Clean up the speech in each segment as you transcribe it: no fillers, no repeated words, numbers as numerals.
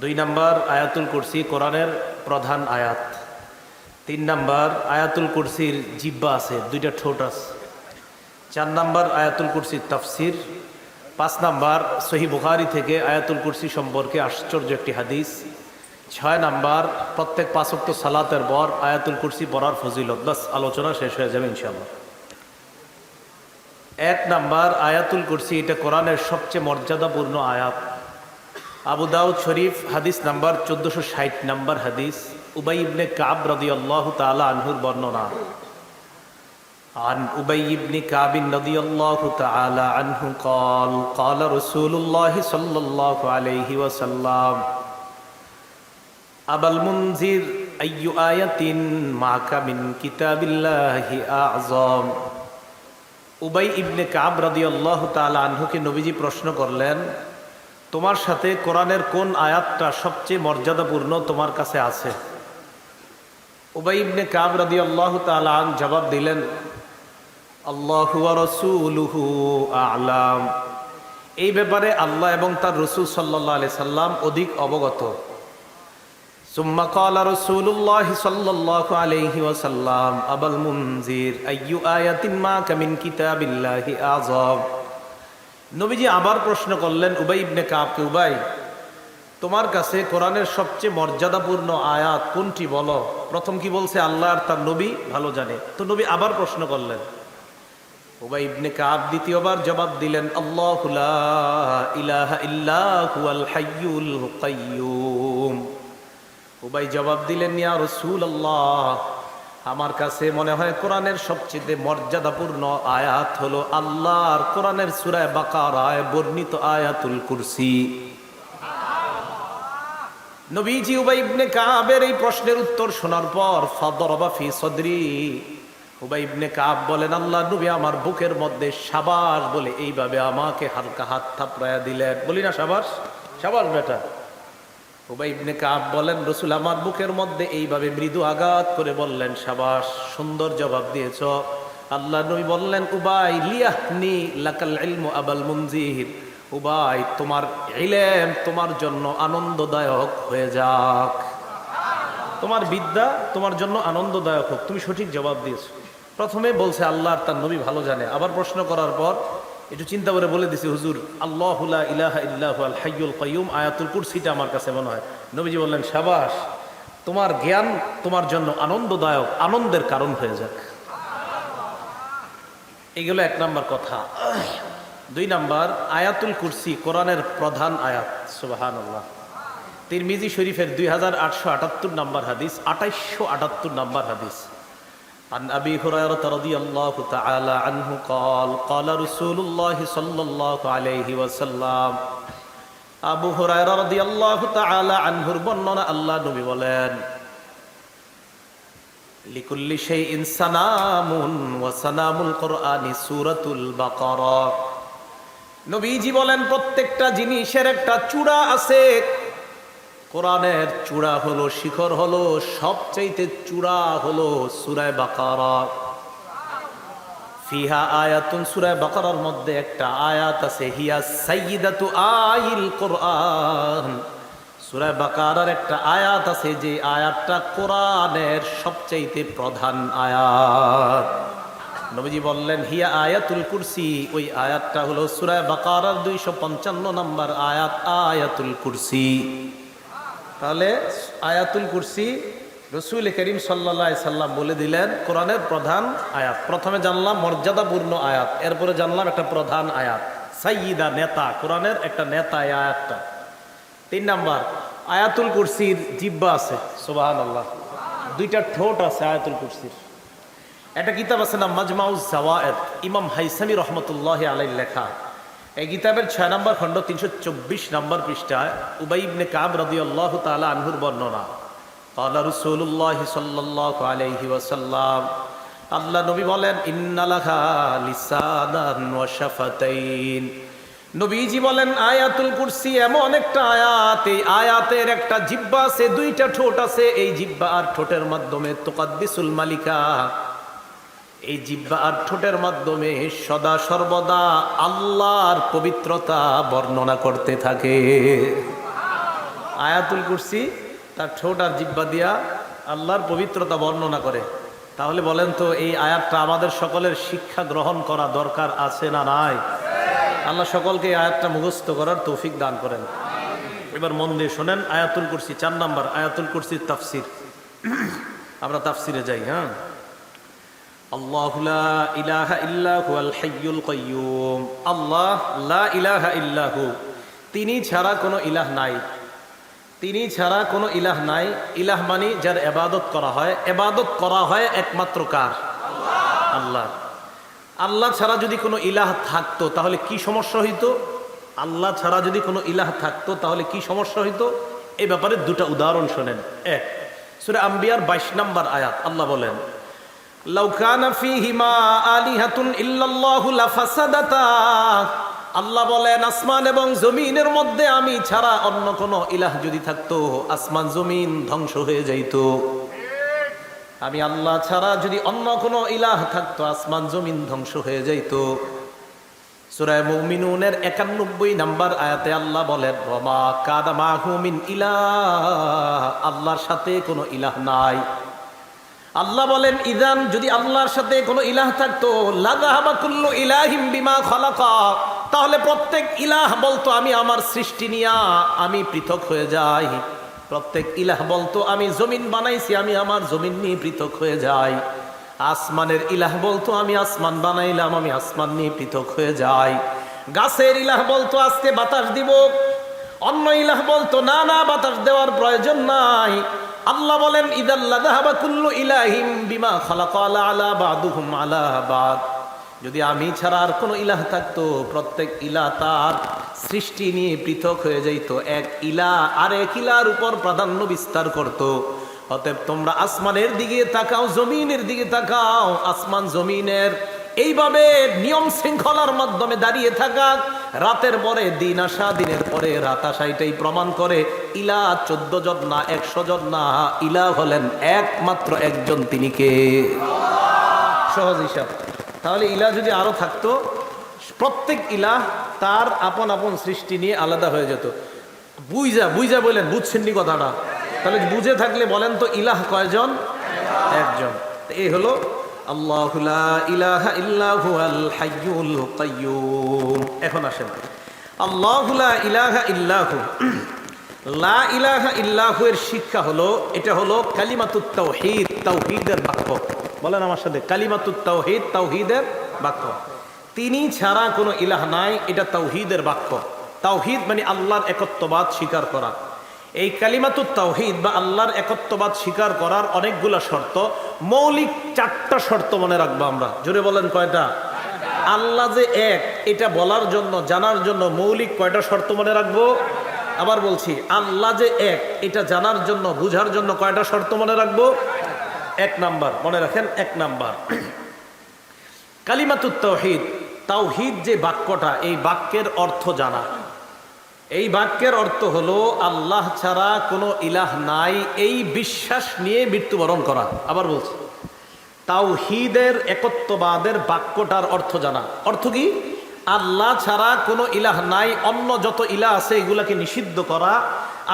দুই নাম্বার আয়াতুল কুরসি কোরআনের প্রধান আয়াত। তিন নাম্বার আয়াতুল কুরসির জিব্বা আছে, দুইটা ঠোঁট আছে। চার নাম্বার আয়াতুল কুরসির তাফসির। পাঁচ নাম্বার সহিহ বুখারী থেকে আয়াতুল কুরসি সম্পর্কে আশ্চর্য একটি হাদিস। ছয় নাম্বার প্রত্যেক পাঁচ ওয়াক্ত সালাতের পর আয়াতুল কুরসি পড়ার ফজিলত। বাস আলোচনা শেষ হয়ে যাবে ইনশাআল্লাহ। এক নাম্বার আয়াতুল কুরসি, এটা কোরআনের সবচেয়ে মর্যাদাপূর্ণ আয়াত। আবু দাউদ শরীফ হাদিস নাম্বার 1460 নাম্বার হাদিস। উবাই ইবনে কাব রাদিয়াল্লাহু তাআলা আনহুর বর্ণনা। عن أبي بن كعب رضي الله تعالى عنه قال قال رسول الله صلى الله عليه وسلم أبا المنذر أي آية معك من كتاب الله أعظم। উবাই ইবনে কাব রাদিয়াল্লাহু তাআলা আনহুকে নবীজি প্রশ্ন করলেন, তোমার সাথে কোরআনের কোন আয়াতটা সবচেয়ে মর্যাদাপূর্ণ তোমার কাছে আছে? উবাই ইবনে কাব রাদিয়াল্লাহু তাআলা আন জবাব দিলেন, আল্লাহু ওয়া রাসূলুহু আ'লাম। এই ব্যাপারে আল্লাহ এবং তার রাসূল সাল্লাল্লাহু আলাইহি সাল্লাম অধিক অবগত। সুম্মা ক্বালা রাসূলুল্লাহি সাল্লাল্লাহু আলাইহি ওয়াসাল্লাম আবাল মুনজির আইয়ু আয়াতিন মাকা মিন কিতাবিল্লাহি আযম। নবীজি আবার প্রশ্ন করলেন উবাই ইবনে কাবকে, উবাই, তোমার কাছে কোরআনের সবচেয়ে মর্যাদাপূর্ণ আয়াত কোনটি বলো? প্রথম কি বলছে? আল্লাহ আর তার নবী ভালো জানে। তো নবী আবার প্রশ্ন করলেন। উবাই ইবনে কাব দ্বিতীয়বার জবাব দিলেন, আল্লাহু লা ইলাহা ইল্লা হুয়াল হাইয়ুল কাইয়্যুম। উবাই জবাব দিলেন, ইয়া রাসূলুল্লাহ, আমার কাছে মনে হয় কোরআনের সবচেয়ে মর্যাদাপূর্ণ আয়াত হলো আল্লাহর কোরআনের সূরা বাকারায় বর্ণিত আয়াতুল কুরসি। নবীজি উবাই ইবনে কাবের এই প্রশ্নের উত্তর শোনার পর ফাদরাবা ফি সদরি, উবাই ইবনে কাব বলেন, আল্লাহ নবী আমার বুকের মধ্যে শাবাশ বলে এইভাবে আমাকে হালকা হাত থাপড়ায়া দিলেন। বলি না শাবাশ, শাবাশ বেটা। উবাই ইবনে কাব বলেন, রাসূল আমার বুকের মধ্যে এইভাবে মৃদু আঘাত করে বললেন, শাবাশ, সুন্দর জবাব দিয়েছ। আল্লাহ নবী বললেন, উবাই লিয়াহনি লাকাল ইলমু আবাল মুনজির, উবাই তোমার ইলম তোমার জন্য আনন্দদায়ক হয়ে যাক, তোমার বিদ্যা তোমার জন্য আনন্দদায়ক হোক, তুমি সঠিক জবাব দিয়েছো। প্রথমে বলছে আল্লাহ আর তার নবী ভালো জানে। আবার প্রশ্ন করার পর একটু চিন্তা করে বলে দিছি, হুজুর আল্লাহু লা ইলাহা ইল্লা হুয়াল হাইয়ুল কাইয়্যুম আয়াতুল কুরসিটা আমার কাছে মনে হয়। নবীজি বললেন, শাবাশ, তোমার জ্ঞান তোমার জন্য আনন্দদায়ক, আনন্দের কারণ হয়ে যাক। এগুলো এক নাম্বার কথা। দুই নাম্বার, আয়াতুল কুরসি কোরআনের প্রধান আয়াত। সুবহানাল্লাহ। তিরমিজি শরীফের 2878 নাম্বার হাদিস, 2878 নাম্বার হাদিস। عن أبي هريرة رضي الله تعالى عنه قال قال رسول الله صلى الله عليه وسلم আবু হুরায়রা রাদিয়াল্লাহু তাআলা আনহুর বর্ণনা, আল্লাহ নবী বলেন, লিকুল্লি শাইইন সানামুন ওয়া সানামুল কুরআনি সূরাতুল বাকারা। নবীজি বলেন, প্রত্যেকটা জিনিসের একটা চূড়া আছে। কোরআনের চূড়া হলো, শিখর হলো, সবচাইতে চূড়া হলো সূরা বাকারা। ফিহা আয়াতুন, সূরা বাকারার মধ্যে একটা আয়াত আছে, হিয়া সাইয়্যিদাতু আইল কোরআন। সূরা বাকারার একটা আয়াত আছে যে আয়াতটা কোরআনের সবচাইতে প্রধান আয়াত। নবীজি বললেন, হিয়া আয়াতুল কুরসি, ওই আয়াতটা হলো সূরা বাকারার 255 নম্বর আয়াত, আয়াতুল কুরসি। তাহলে আয়াতুল কুরসি রাসূল করিম সাল্লাল্লাহু আলাইহি সাল্লাম বলে দিলেন কোরআনের প্রধান আয়াত। প্রথমে জানলাম মর্যাদাপূর্ণ আয়াত, এরপরে জানলাম একটা প্রধান আয়াত, সাইয়্যিদা, নেতা, কোরআনের একটা নেতা এই আয়াতটা। তিন নাম্বার, আয়াতুল কুরসির জিহ্বা আছে। সুবহানাল্লাহ। দুইটা ঠোঁট আছে আয়াতুল কুরসির। একটা কিতাব আছে না মাজমাউজ জাওয়ায়েদ, ইমাম হাইসামি রহমতুল্লাহি আলাইহি লেখা। এই কিতাবের 6 নম্বর খণ্ড 324 নম্বর পৃষ্ঠায় উবাই ইবনে কাব রাদিয়াল্লাহু তাআলা আনহুর বর্ণনা। ক্বালা রাসূলুল্লাহি সাল্লাল্লাহু আলাইহি ওয়াসাল্লাম, আল্লাহ নবী বলেন, ইন্না লাহা লিসানান ওয়া শাফাতাইন। নবীজি বলেন, আয়াতুল কুরসি এমন একটা আয়াত, এই আয়াতের একটা জিহ্বা আছে, দুইটা ঠোঁট আছে। এই জিহ্বা আর ঠোঁটের মাধ্যমে তুকাদ্দিসুল মালিকা, এই জিহ্বা আর ঠোঁটের মাধ্যমে সদা সর্বদা আল্লাহর পবিত্রতা বর্ণনা করতে থাকে। আয়াতুল কুরসি তার ঠোঁট আর জিহ্বা দিয়া আল্লাহর পবিত্রতা বর্ণনা করে। তাহলে বলেন তো এই আয়াতটা আমাদের সকলের শিক্ষা গ্রহণ করা দরকার আছে না নাই? আল্লাহ সকলকে এই আয়াতটা মুখস্থ করার তৌফিক দান করেন। এবার মন দিয়ে শোনেন আয়াতুল কুরসি 4 নাম্বার আয়াতুল কুরসির তাফসির। আমরা তাফসিরে যাই। হ্যাঁ, আল্লাহু লা ইলাহা ইল্লা হুয়াল হাইয়ুল কাইয়্যুম। আল্লাহ লা ইলাহা ইল্লাহু, তিনি ছাড়া কোনো ইলাহ নাই। তিনি ছাড়া কোনো ইলাহ নাই। ইলাহ মানে যার ইবাদত করা হয়। ইবাদত করা হয় একমাত্র কার? আল্লাহ। আল্লাহ ছাড়া যদি কোনো ইলাহ থাকতো তাহলে কি সমস্যা হইতো? আল্লাহ ছাড়া যদি কোনো ইলাহ থাকতো তাহলে কি সমস্যা হইতো? এই ব্যাপারে দুটা উদাহরণ শোনেন। এক, সূরা আম্বিয়ার 22 নম্বর আয়াত। আল্লাহ বলেন, লাউ কানা ফীহিমা আলিহাতুন ইল্লাল্লাহু লাফাসাদাতা। আল্লাহ বলেন, আসমান এবং জমিনের মধ্যে আমি ছাড়া অন্য কোনো ইলাহ যদি থাকতো, আসমান জমিন ধ্বংস হয়ে যাইতো। আমি আল্লাহ ছাড়া যদি অন্য কোনো ইলাহ থাকতো, আসমান জমিন ধ্বংস হয়ে যাইতো। সূরা মুমিনুনের 91 নম্বর আয়াতে আল্লাহ বলেন, ওয়া কানা মাহু মিন ইলাহ, আল্লাহর সাথে কোনো ইলাহ নাই। আল্লাহ বলেন, ইযান, যদি আল্লাহর সাথে কোনো ইলাহ থাকতো, লাযাহাবা কুল্লু ইলাহিম বিমা খালাকা, তাহলে প্রত্যেক ইলাহ বলতো আমি আমার সৃষ্টি নিয়া আমি পৃথক হয়ে যাই। প্রত্যেক ইলাহ বলতো আমি জমিন বানাইছি, আমি আমার জমিন নিয়ে পৃথক হয়ে যাই। আসমানের ইলাহ বলতো আমি আসমান বানাইলাম, আমি আসমান নিয়ে পৃথক হয়ে যাই। গাছের ইলাহ বলতো আজকে বাতাস দিব। অন্য ইলাহ বলতো না না, বাতাস দেওয়ার প্রয়োজন নাই। আল্লাহ বলেন, ইদাল্লা যাহাবা কুল্লু ইলাহিম বিমা খালাকা আলা বাদুহুম আলা বাদ, যদি আমি ছাড়া আর কোনো ইলাহ থাকতো, প্রত্যেক ইলাহ তার সৃষ্টি নিয়ে পৃথক হয়ে যাইতো। এক ইলাহ আরেক ইলাহর উপর প্রাধান্য বিস্তার করত। অতএব তোমরা আসমানের দিকে তাকাও, জমিনের দিকে তাকাও। আসমান জমিনের এইভাবে নিয়ম শৃঙ্খলার মাধ্যমে দাঁড়িয়ে থাকা, রাতের পরে দিন আসা, দিনের পরে রাত আসা, এটাই প্রমাণ করে ইলাহ 14 জন না, 100 জন না, ইলাহ হলেন একমাত্র একজন, তিনি কে? সহজ হিসাব। তাহলে ইলাহ যদি আরো থাকতো, প্রত্যেক ইলাহ তার আপন আপন সৃষ্টি নিয়ে আলাদা হয়ে যেত। বুঝা বলেন, বুঝছেননি কথাটা? তাহলে বুঝে থাকলে বলেন তো ইলাহ কয়জন? একজন। এই হলো আল্লাহু লা ইলাহা ইল্লা হুয়াল হাইয়ুল কাইয়্যুম। এখন আসেন, আল্লাহু লা ইলাহা ইল্লাহু, লা ইলাহা ইল্লাহু এর শিক্ষা হলো, এটা হলো কালিমাতুত তাওহীদ, তাওহীদের বাক্য। বলেন আমার সাথে, কালিমাতুত তাওহীদ, তাওহীদের বাক্য। তিনি ছাড়া কোনো ইলাহ নাই, এটা তাওহীদের বাক্য। তাওহীদ মানে আল্লাহর একত্ববাদ স্বীকার করা। এই কালিমাতুত তাওহীদ বা আল্লাহর একত্ববাদ স্বীকার করার অনেকগুলো শর্ত, মৌলিক 4টা শর্ত মনে রাখবো আমরা। জোরে বলেন, কয়টা? আল্লাহ যে এক, এটা বলার জন্য, জানার জন্য মৌলিক কয়টা শর্ত মনে রাখবো? আবার বলছি, আল্লাহ যে এক, এটা জানার জন্য, বুঝার জন্য কয়টা শর্ত মনে রাখবো? 1 নাম্বার, মনে রাখেন, 1 নাম্বার কালিমাতুত তাওহীদ। তাওহীদ যে বাক্যটা, এই বাক্যের অর্থ জানা। এই বাক্যের অর্থ হলো আল্লাহ ছাড়া কোনো ইলাহ নাই, এই বিশ্বাস নিয়ে মৃত্যুবরণ করা। আবার বলছি, তাওহীদের একত্ববাদের বাক্যটার অর্থ জানা। অর্থ কি? আল্লাহ ছাড়া কোনো ইলাহ নাই, অন্য যত ইলাহ আছে এগুলাকে নিষিদ্ধ করা।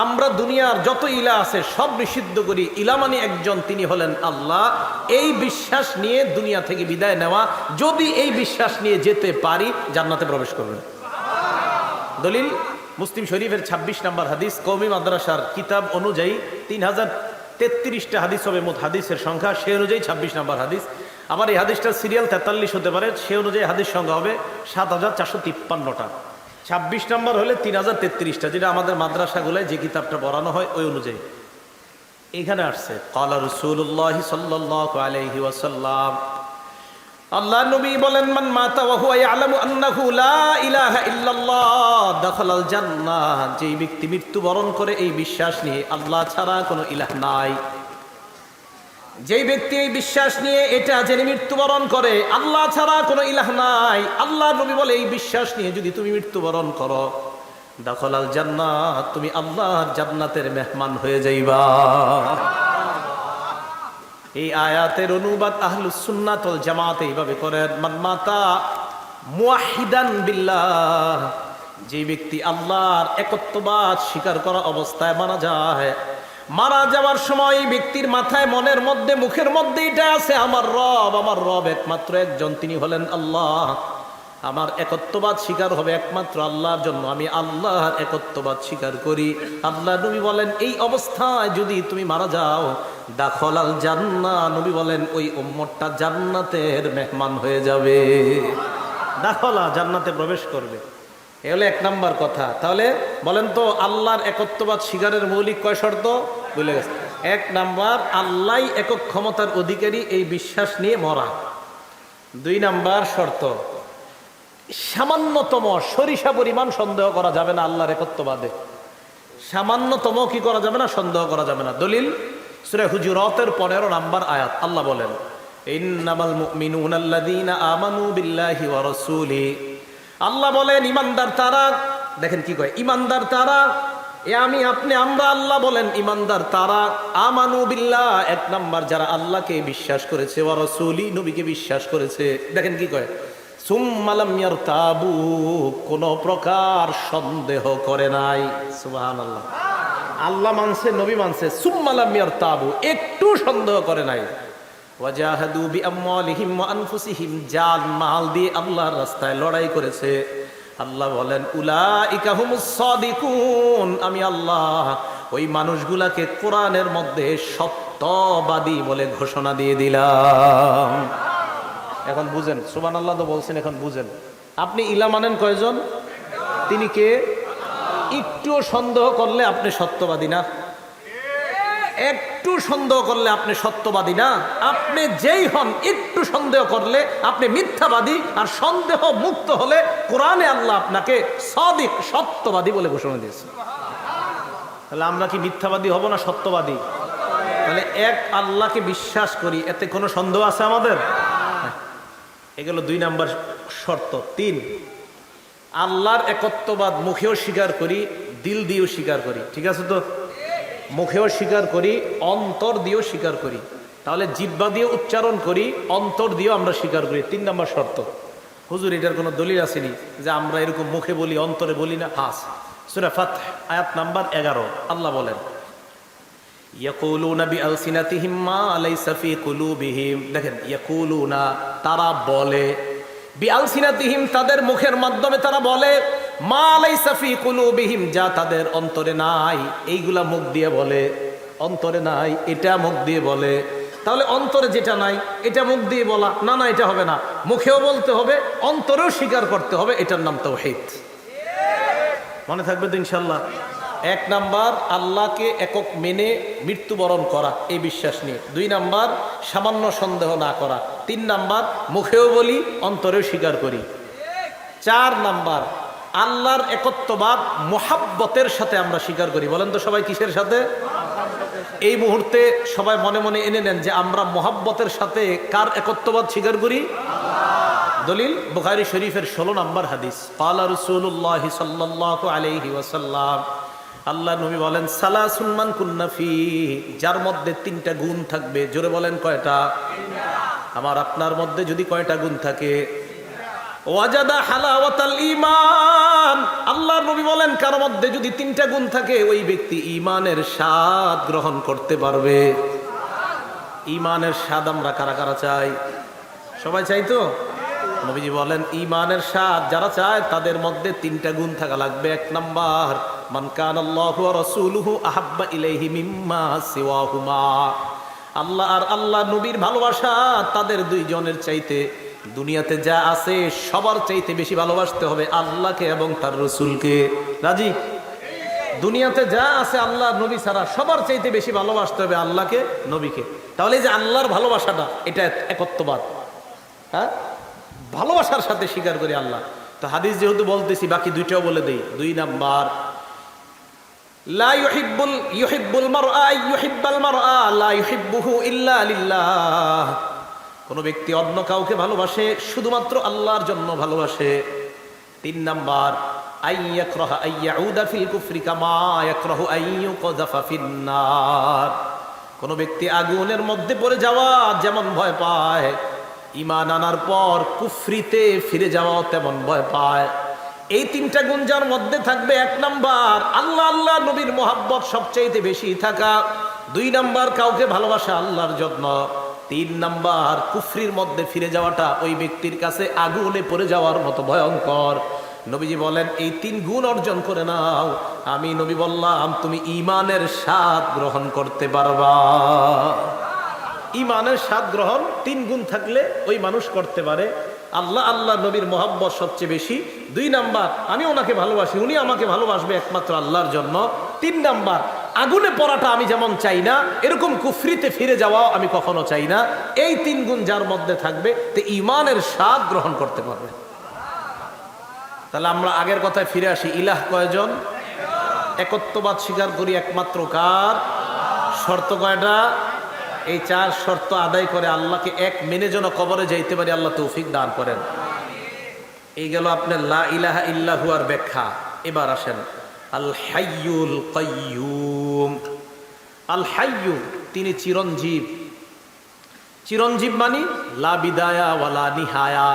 আমরা দুনিয়ার যত ইলাহ আছে সব নিষিদ্ধ করি, ইলাহ মানে একজন, তিনি হলেন আল্লাহ। এই বিশ্বাস নিয়ে দুনিয়া থেকে বিদায় নেওয়া। যদি এই বিশ্বাস নিয়ে যেতে পারি, জান্নাতে প্রবেশ করবেন। দলিল মুসলিম শরীফের 26 নম্বর হাদিস, কওমি মাদ্রাসার কিতাব অনুযায়ী 3033টা হাদিস হবে মোট হাদিসের সংখ্যা, সে অনুযায়ী 26 নম্বর হাদিস। আবার এই হাদিসটার সিরিয়াল 43 হতে পারে, সে অনুযায়ী হাদিস সংখ্যা হবে 7453টা। 26 নম্বর হলে 3033টা, যেটা আমাদের মাদ্রাসাগুলোয় যে কিতাবটা পড়ানো হয় ওই অনুযায়ী। এখানে আসছে ক্বালা রাসূলুল্লাহ সাল্লাল্লাহু আলাইহি ওয়াসাল্লাম, আল্লাহ নবী বলেন, মান মাতা ওয়া হুয়া ইয়ালামু আন্নাহু লা ইলাহা ইল্লাল্লাহ দাখালাল জান্নাহ, যেই ব্যক্তি মৃত্যুবরণ করে এই বিশ্বাস নিয়ে আল্লাহ ছাড়া কোনো ইলাহ নাই, যেই ব্যক্তি এই বিশ্বাস নিয়ে এটা জেনে মৃত্যুবরণ করে আল্লাহ ছাড়া কোনো ইলাহ নাই, আল্লাহ নবী বলে এই বিশ্বাস নিয়ে যদি তুমি মৃত্যুবরণ করো, দাখালাল জান্নাহ, তুমি আল্লাহর জান্নাতের মেহমান হয়ে যাইবা। এই আয়াতের অনুবাদ আহলুস সুন্নাত ওয়াল জামাত এইভাবে করেন, মান মাতা মুওয়াহিদান বিল্লাহ, যে ব্যক্তি আল্লাহর একত্ববাদ স্বীকার করা অবস্থায় মারা যায়, মারা যাওয়ার সময় এই ব্যক্তির মাথায়, মনের মধ্যে, মুখের মধ্যে এটা আছে, আমার রব একমাত্র একজন, তিনি হলেন আল্লাহ। আমার একত্ববাদ স্বীকার হবে একমাত্র আল্লাহর জন্য, আমি আল্লাহর একত্ববাদ স্বীকার করি। আল্লাহ নবী বলেন এই অবস্থায় যদি তুমি মারা যাও, দাখলাল জান্নাহ, নবী বলেন ওই উম্মতটা জান্নাতের মেহমান হয়ে যাবে, দাখলা, জান্নাতে প্রবেশ করবে। এ হলো এক নাম্বার কথা। তাহলে বলেন তো আল্লাহর একত্ববাদ স্বীকারের মৌলিক কয় শর্ত বলে গেছে? এক নাম্বার, আল্লাহ একক ক্ষমতার অধিকারী, এই বিশ্বাস নিয়ে মরা। দুই নাম্বার শর্ত, সামান্যতম সরিষা পরিমাণ সন্দেহ করা যাবে না আল্লাহর একত্ববাদে, সামান্যতম কি করা যাবে না, সন্দেহ করা যাবে না। দলিল সূরা হুজুরাতের 15 নম্বর আয়াত, আল্লাহ বলেন ইন্নামাল মুমিনুনা আল্লাযীনা আমানু বিল্লাহি ওয়া রাসূলিহি, আল্লাহ বলেন ইমানদার তারা, দেখেন কি কয়, ইমানদার তারা, এ আমি আপনি আমরা, আল্লাহ বলেন ইমানদার তারা, আমানু বিল্লাহ, এক নাম্বার যারা আল্লাহকে বিশ্বাস করেছে, ওয়া রাসূলি, নবীকে বিশ্বাস করেছে। দেখেন কি কয়, সুম্মা লাম ইয়ারতাবু, কোন প্রকার সন্দেহ করে নাই। সুবহানাল্লাহ, আল্লাহ মানছে, নবী মানছে, সুম্মা লাম ইয়ারতাবু, একটু সন্দেহ করে নাই। ওয়াজাহাদু বিআমওয়ালিহিম ওয়া আনফুসিহিম, জান মাল দিয়ে আল্লাহর রাস্তায় লড়াই করেছে। আল্লাহ বলেন উলাইকা হুমুস সাদিকুন, আমি আল্লাহ ওই মানুষগুলাকে কোরআনের মধ্যে সত্যবাদী বলে ঘোষণা দিয়ে দিলাম। এখন বুঝেন, সুবহানাল্লাহ তো বলছেন, এখন বুঝেন আপনি ইলা মানেন কয়জন? তিনি কে? একটু সন্দেহ করলে আপনি সত্যবাদী না, একটু সন্দেহ করলে আপনি সত্যবাদী না। আপনি যেই হন, একটু সন্দেহ করলে আপনি মিথ্যাবাদী, আর সন্দেহ মুক্ত হলে কোরআনে আল্লাহ আপনাকে সাদিক, সত্যবাদী বলে ঘোষণা দিয়েছে। তাহলে আমরা কি মিথ্যাবাদী হব না সত্যবাদী? তাহলে এক আল্লাহকে বিশ্বাস করি, এতে কোনো সন্দেহ আছে আমাদের? এগুলো দুই নাম্বার শর্ত। তিন, আল্লাহর একত্ববাদ মুখেও স্বীকার করি, দিল দিয়েও স্বীকার করি। ঠিক আছে তো? মুখেও স্বীকার করি, অন্তর দিয়েও স্বীকার করি। তাহলে জিহ্বা দিয়ে উচ্চারণ করি, অন্তর দিয়েও আমরা স্বীকার করি। তিন নম্বর শর্ত। হুজুর এটার কোনো দলিল আসেনি যে আমরা এরকম মুখে বলি অন্তরে বলি না? হাস সূরা ফাতহ আয়াত নাম্বার 11, আল্লাহ বলেন ইয়াকুলুনা বিআলসিনাতিহিম মা লাইসা ফি কুলুবিহিম। দেখেন, ইয়াকুলুনা, তারা বলে, বিআলসিনাতিহিম, তাদের মুখের মাধ্যমে তারা বলে, মা লাইসা ফি কুলুবিহিম, যা তাদের অন্তরে নাই। এইগুলা মুখ দিয়ে বলে, অন্তরে নাই, এটা মুখ দিয়ে বলে। তাহলে অন্তরে যেটা নাই এটা মুখ দিয়ে বলা না, না এটা হবে না। মুখেও বলতে হবে, অন্তরেও স্বীকার করতে হবে, এটার নাম তাওহীদ। মনে থাকবে তো ইনশাআল্লাহ? এক নাম্বার, আল্লাহকে একক মেনে মৃত্যুবরণ করা, এই বিশ্বাস নিয়ে। দুই নাম্বার, সামান্য সন্দেহ না করা। তিন নাম্বার, মুখেও বলি, অন্তরেও স্বীকার করি। চার নাম্বার, আল্লাহর একত্ববাদ মুহাব্বতের সাথে আমরা স্বীকার করি। বলেন তো সবাই কিসের সাথে? এই মুহূর্তে সবাই মনে মনে এনে নেন যে আমরা মুহাব্বতের সাথে কার একত্ববাদ স্বীকার করি? দলিল বুখারী শরীফের 16 নম্বর হাদিস, ক্বালা রাসূলুল্লাহ সাল্লাল্লাহু আলাইহি ওয়াসাল্লাম, আল্লাহ নবী বলেন সালাসুন মান কুন্না ফি, যার মধ্যে তিনটা গুণ থাকবে। জোরে বলেন কয়টা? আমার আপনার মধ্যে যদি কয়টা গুণ থাকে? ওয়াজাদা হালাওয়াতাল ঈমান, আল্লাহর নবী বলেন কার মধ্যে যদি তিনটা গুণ থাকে, ওই ব্যক্তি ঈমানের স্বাদ গ্রহণ করতে পারবে। ঈমানের স্বাদ আমরা কারা কারা চাই? সবাই চাই তো? নবীজি বলেন ঈমানের স্বাদ যারা চায় তাদের মধ্যে তিনটা গুণ থাকা লাগবে। এক নাম্বার, মান কানাল্লাহু ওয়া রাসূলুহু আহাব্বা ইলাইহি মিম্মা সিওয়াহুমা, আল্লাহ আর আল্লাহ নবীর ভালোবাসা তাদের দুইজনের চাইতে দুনিয়াতে যা আছে সবার চাইতে বেশি ভালোবাসতে হবে আল্লাহকে এবং তার রাসূলকে। রাজি? দুনিয়াতে যা আছে আল্লাহ নবী ছাড়া সবার চাইতে বেশি ভালোবাসতে হবে আল্লাহকে, নবীকে। তাহলে যে আল্লাহর ভালোবাসাটা, এটা একত্ববাদ। হ্যাঁ, ভালোবাসার সাথে স্বীকার করি আল্লাহ। তো হাদিস যেহেতু বলতেছি, বাকি দুইটাও বলে দেই। দুই নাম্বার, লা ইউহিব্বুল মারআ ইউহিব্বাল মারআ লা ইউহিব্বুহু ইল্লা লিল্লাহ, কোন ব্যক্তি অন্য কাউকে ভালোবাসে শুধুমাত্র আল্লাহর জন্য ভালোবাসে। তিন নাম্বার, আইয়াকরাহা আইয়াউদা ফিল কুফরি কামা ইয়াকরাহু আইয়ুকযাফা ফিন্নার, কোন ব্যক্তি আগুনের মধ্যে পড়ে যাওয়া যেমন ভয় পায়, ঈমান আনার পর কুফরিতে ফিরে যাওয়া তেমন ভয় পায়। এই তিনটা গুণ যার মধ্যে থাকবে, 1 নাম্বার আল্লাহ আল্লাহ নবীর মোহাব্বত সবচাইতে বেশি থাকা, 2 নাম্বার কাউকে ভালোবাসা আল্লাহর জন্য, 3 নাম্বার কুফরির মধ্যে ফিরে যাওয়াটা ওই ব্যক্তির কাছে আগুনে পড়ে যাওয়ার মতো ভয়ঙ্কর। নবীজি বলেন এই 3 গুণ অর্জন করে নাও, আমি নবী বললাম তুমি ঈমানের স্বাদ গ্রহণ করতে পারবা। ঈমানের স্বাদ গ্রহণ 3 গুণ থাকলে ওই মানুষ করতে পারে। আল্লাহ আল্লাহ নবীর মোহাব্বত সবচেয়ে বেশি, 2 নাম্বার আমি ওনাকে ভালোবাসি, উনি আমাকে ভালোবাসবে একমাত্র আল্লাহর জন্য, 3 নাম্বার আগুনে পড়াটা আমি যেমন চাই না, এরকম কুফরিতে ফিরে যাওয়াও আমি কখনো চাই না। এই 3 গুণ যার মধ্যে থাকবে তে ঈমানের স্বাদ গ্রহণ করতে পারবে। তাহলে আমরা আগের কথায় ফিরে আসি, ইলাহ কয়জন? একত্ববাদ স্বীকার করি একমাত্র কার? শর্ত কয়টা? এই 4 শর্ত আদায় করে আল্লাহকে এক মেনে যেন কবরে যাইতে পারি, আল্লাহ তৌফিক দান করেন। এই গেল আপনার লা ইলাহা ইল্লাহু আর ব্যাখ্যা। এবার আসেন আল হাইয়ুল কাইয়ুম। আল হাইয়্যু তিনি চিরঞ্জীব। চিরঞ্জীব মানে লা বিদায়া ওয়ালা নিহায়া,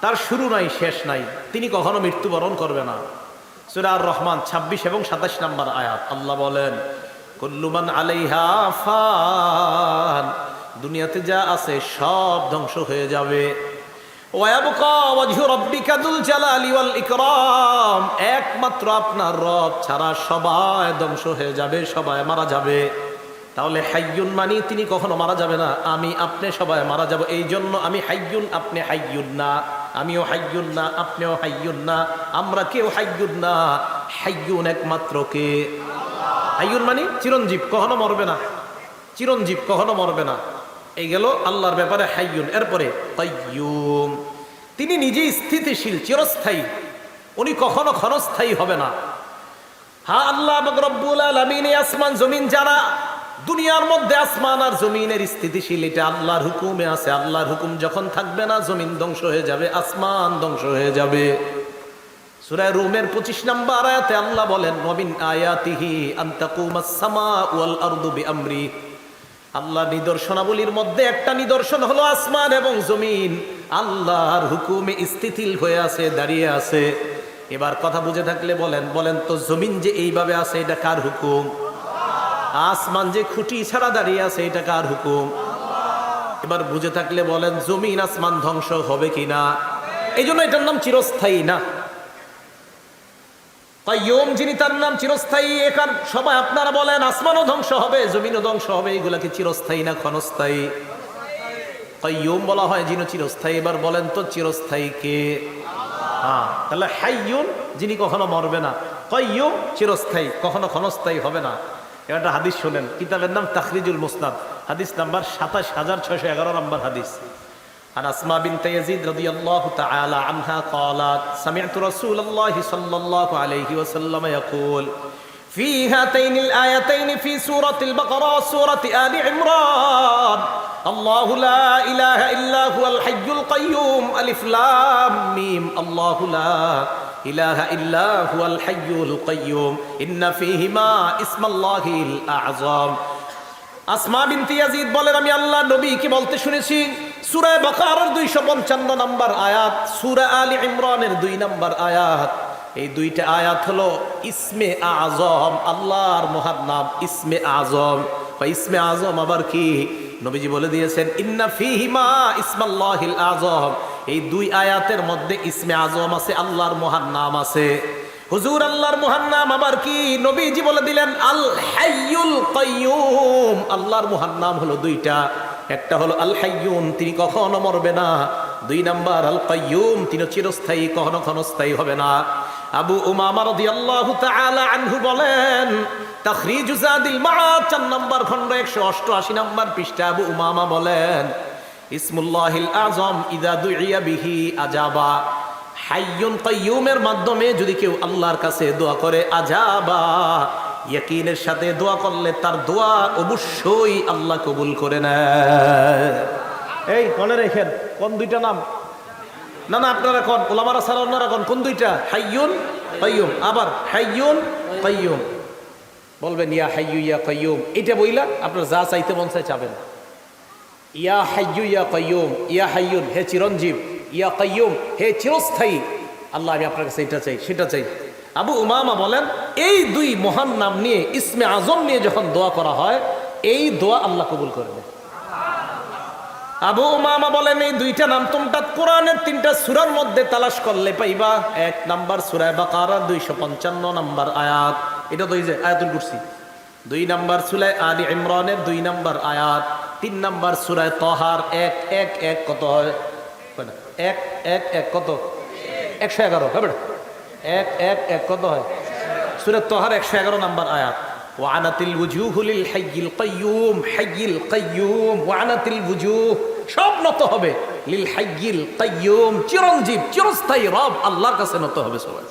তার শুরু নাই শেষ নাই, তিনি কখনো মৃত্যুবরণ করবে না। সূরা আর রহমান 26 এবং 27 নম্বর আয়াত আল্লাহ বলেন কুল্লু মান আলাইহা ফান, দুনিয়াতে যা আছে সব ধ্বংস হয়ে যাবে। ওয়ায়াবকা ওয়াজহু রাব্বিকা যুল জালালি ওয়াল ইকরাম, একমাত্র আপনার রব ছাড়া সবাই ধ্বংস হয়ে যাবে, সবাই মারা যাবে। তাহলে হাইয়ুন মানি তিনি কখনো মারা যাবে না, আমি আপনি সবাই মারা যাব। এই জন্য আমি হাইয়ুন, আপনি হাইয়ুন না, আমিও হাইয়ুন না, আপনিও হাইয়ুন না, আমরা কেউ হাইয়ুন না। হাইয়ুন একমাত্র কে? হাইয়ুন মানে চিরঞ্জীব, কখনো মরবে না, চিরঞ্জীব কখনো মরবে না। এই গেল আল্লাহর ব্যাপারে হাইয়ুন। এরপরে কাইয়ুম, তিনি নিজেই স্থিতিশীল, চিরস্থায়ী, উনি কখনো ক্ষণস্থায়ী হবে না। হ্যাঁ, আল্লাহ রব্বুল আলামিন আসমান জমিন যারা দুনিয়ার মধ্যে আসমান আর জমিনের স্থিতিশীল, এটা আল্লাহর হুকুমে আছে। আল্লাহর হুকুম যখন থাকবে না, জমিন ধ্বংস হয়ে যাবে, আসমান ধ্বংস হয়ে যাবে। সূরা রুমের 25 নম্বর আয়াতে আল্লাহ বলেন ওয়ামিন আয়াতিহি আন তাকুমাস সামাউ ওয়াল আরদু বিআমরি, আল্লাহর নিদর্শনাবলীর মধ্যে একটা নিদর্শন হলো আসমান এবং জমিন আল্লাহর হুকুমে স্থিতিশীল হয়ে আছে, দাঁড়িয়ে আছে। এবার কথা বুঝে থাকলে বলেন তো জমিন যে এইভাবে আছে এটা কার হুকুম? আসমান যে খুঁটি ছাড়া দাঁড়িয়ে আছে এটা কার হুকুম? এবার বুঝে থাকলে বলেন জমিন আসমান ধ্বংস হবে কিনা? এই জন্য এটার নাম চিরস্থায়ী না। কাইয়ুম যিনি, তার নাম চিরস্থায়ী। এখান সবাই আপনারা বলেন আসমানও ধ্বংস হবে, জমিনও ধ্বংস হবে, এগুলা কি চিরস্থায়ী না ক্ষণস্থায়ী? কাইয়ুম বলা হয় যিনি চিরস্থায়ী। এবার বলেন তো চিরস্থায়ী কে? হ্যাঁ, তাহলে হাইয়ুন যিনি কখনো মরবে না, কাইয়ুম চিরস্থায়ী, কখনো ক্ষণস্থায়ী হবে না। একটা হাদিস শুনেন, কিতাবের নাম তাখরিজুল মুসনাদ, হাদিস নাম্বার 27611 নম্বর হাদিস। عن أسماء بنت يزيد رضي الله تعالى عنها قالت سمعت رسول الله صلى الله عليه وسلم يقول في هاتين الآيتين في سورة البقرة وسورة آل عمران الله لا إله إلا هو الحي القيوم ألف لام ميم الله لا إله إلا هو الحي القيوم إن فيهما اسم الله الأعظم। আসমা বিনতে ইয়াজিদ বলেন আমি আল্লাহ নবী কি বলতে শুনেছি, সূরা বাকারার 255 নম্বর আয়াত, সূরা আলী ইমরানের 2 নম্বর আয়াত, এই দুইটা আয়াত হলো ইসমে আযম, আল্লাহর মহান নাম ইসমে আযম। বা ইসমে আযম আবার কি? নবীজি বলে দিয়েছেন ইন্না ফীহিমা ইসমাল্লাহিল আযম, এই 2 আয়াতের মধ্যে ইসমে আযম আছে, আল্লাহর মহান নাম আছে। হুজুর আল্লাহর মহান নাম আবার কি? নবীজি বলে দিলেন আল হাইয়ুল কাইয়ুম, আল্লাহর মহান নাম হলো 2টা, একটা হলো আল হাইয়ুন তিনি কখনো মরবে না, 2 নাম্বার আল কাইয়ুম তিনি চিরস্থায়ী, কখনো ক্ষণস্থায়ী হবে না। আবু উমামা রাদিয়াল্লাহু তাআলা আনহু বলেন তাখরিজু যাদিল মাআদ 4 নম্বর খণ্ড 188 নম্বর পৃষ্ঠা, আবু উমামা বলেন ইসমুল্লাহিল আযম ইযা দুইয়া বিহি আজাবা, হাইয়ুন কাইয়ুমের মাধ্যমে যদি কেউ আল্লাহর কাছে দোয়া করে, আজাবা ইয়াকিনের সাথে দোয়া করলে তার দোয়া অবশ্যই আল্লাহ কবুল করে নেয়। এই মনে রেখেন কোন 2টা নাম? না না আপনারা কোন উলামারা সালাউনারা কোন 2টা? হাইয়ুন কাইয়ুম। আবার হাইয়ুন কাইয়ুম বলবেন ইয়া হাইয়ু ইয়া কাইয়ুম, এটা বইলা আপনার যা চাইতে মন চায় চাবেন। ইয়া হাইয়ু ইয়া কাইয়ুম, ইয়া হাইয়ুন হে চিরঞ্জীব, ইয়া কাইয়ুম হে চিরস্থায়ী, আল্লাহ আমি আপনার কাছে এটা চাই সেটা চাই। আবু উমামা বলেন এই দুই মহান নাম নিয়ে ইসমে আজম নিয়ে যখন দোয়া করা হয় এই দোয়া আল্লাহ কবুল করে দেয়। আবু উমামা বলেন এই দুইটা নাম তোমরা কোরআনের 3টা সূরার মধ্যে তালাশ করলে পাইবা। 1 নাম্বার সূরা বাকারা 255 নাম্বার আয়াত, এটা তো এই যে আয়াতুল কুরসি। 2 নাম্বার সূরা আলী ইমরানের 2 নাম্বার আয়াত। 3 নাম্বার সূরা তাহার 111 কত হয়? 111 কত? 111 হবে। 111 কত হয়? সূরা তাহার 111 নাম্বার আয়াত। ওয়ানাতিল ওয়াজুহু লিল হাইয়িল কাইয়্যুম, হাইয়িল কাইয়্যুম, ওয়ানাতিল ওয়াজুহ, সব নত হবে লিল হাইয়িল কাইয়্যুম, চিরঞ্জীব চিরস্থায়ী রব আল্লাহর কাছে নত হবে সবাই।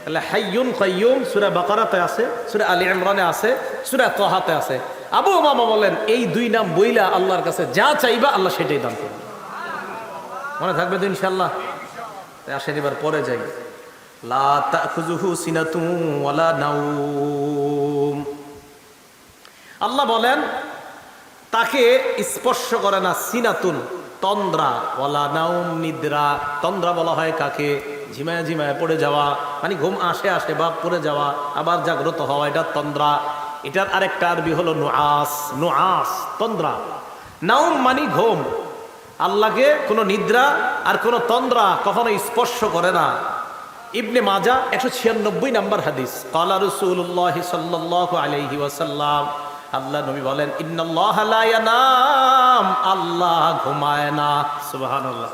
তাহলে হাইয়ুন কাইয়্যুম সূরা বাকারাতে আছে, সূরা আলী ইমরানে আছে, সূরা তাহাতে আছে। আবু উমামা বলেন এই দুই নাম বইলা আল্লাহর কাছে যা চাইবা আল্লাহ সেটাই দান করবে। মনে থাকবে তো ইনশাআল্লাহ? আসেন এবার পরে যাই। লা তাখুযুহু সিনাতুন ওয়ালা নাওম, আল্লাহ বলেন তাকে স্পর্শ করে না সিনাতুন তন্দ্রা, ওয়ালা নাওম নিদ্রা। তন্দ্রা বলা হয় কাকে? ঝিমায় ঝিমায় পড়ে যাওয়া, মানে ঘুম আসে আসে বা পড়ে যাওয়া আবার জাগ্রত হওয়া, এটা তন্দ্রা। এটার আরেকটা আরবি হলো নুআস, নুআস তন্দ্রা। নাওম মানে ঘুম। আল্লাহকে কোনো নিদ্রা আর কোনো তন্দ্রা কখনো স্পর্শ করে না। ইবনে মাজাহ 196 নাম্বার হাদিস, ক্বালা রাসূলুল্লাহ সাল্লাল্লাহু আলাইহি ওয়াসাল্লাম, আল্লাহ নবী বলেন ইন্নাল্লাহা লা ইয়ানাম, আল্লাহ ঘুমায় না। সুবহানাল্লাহ।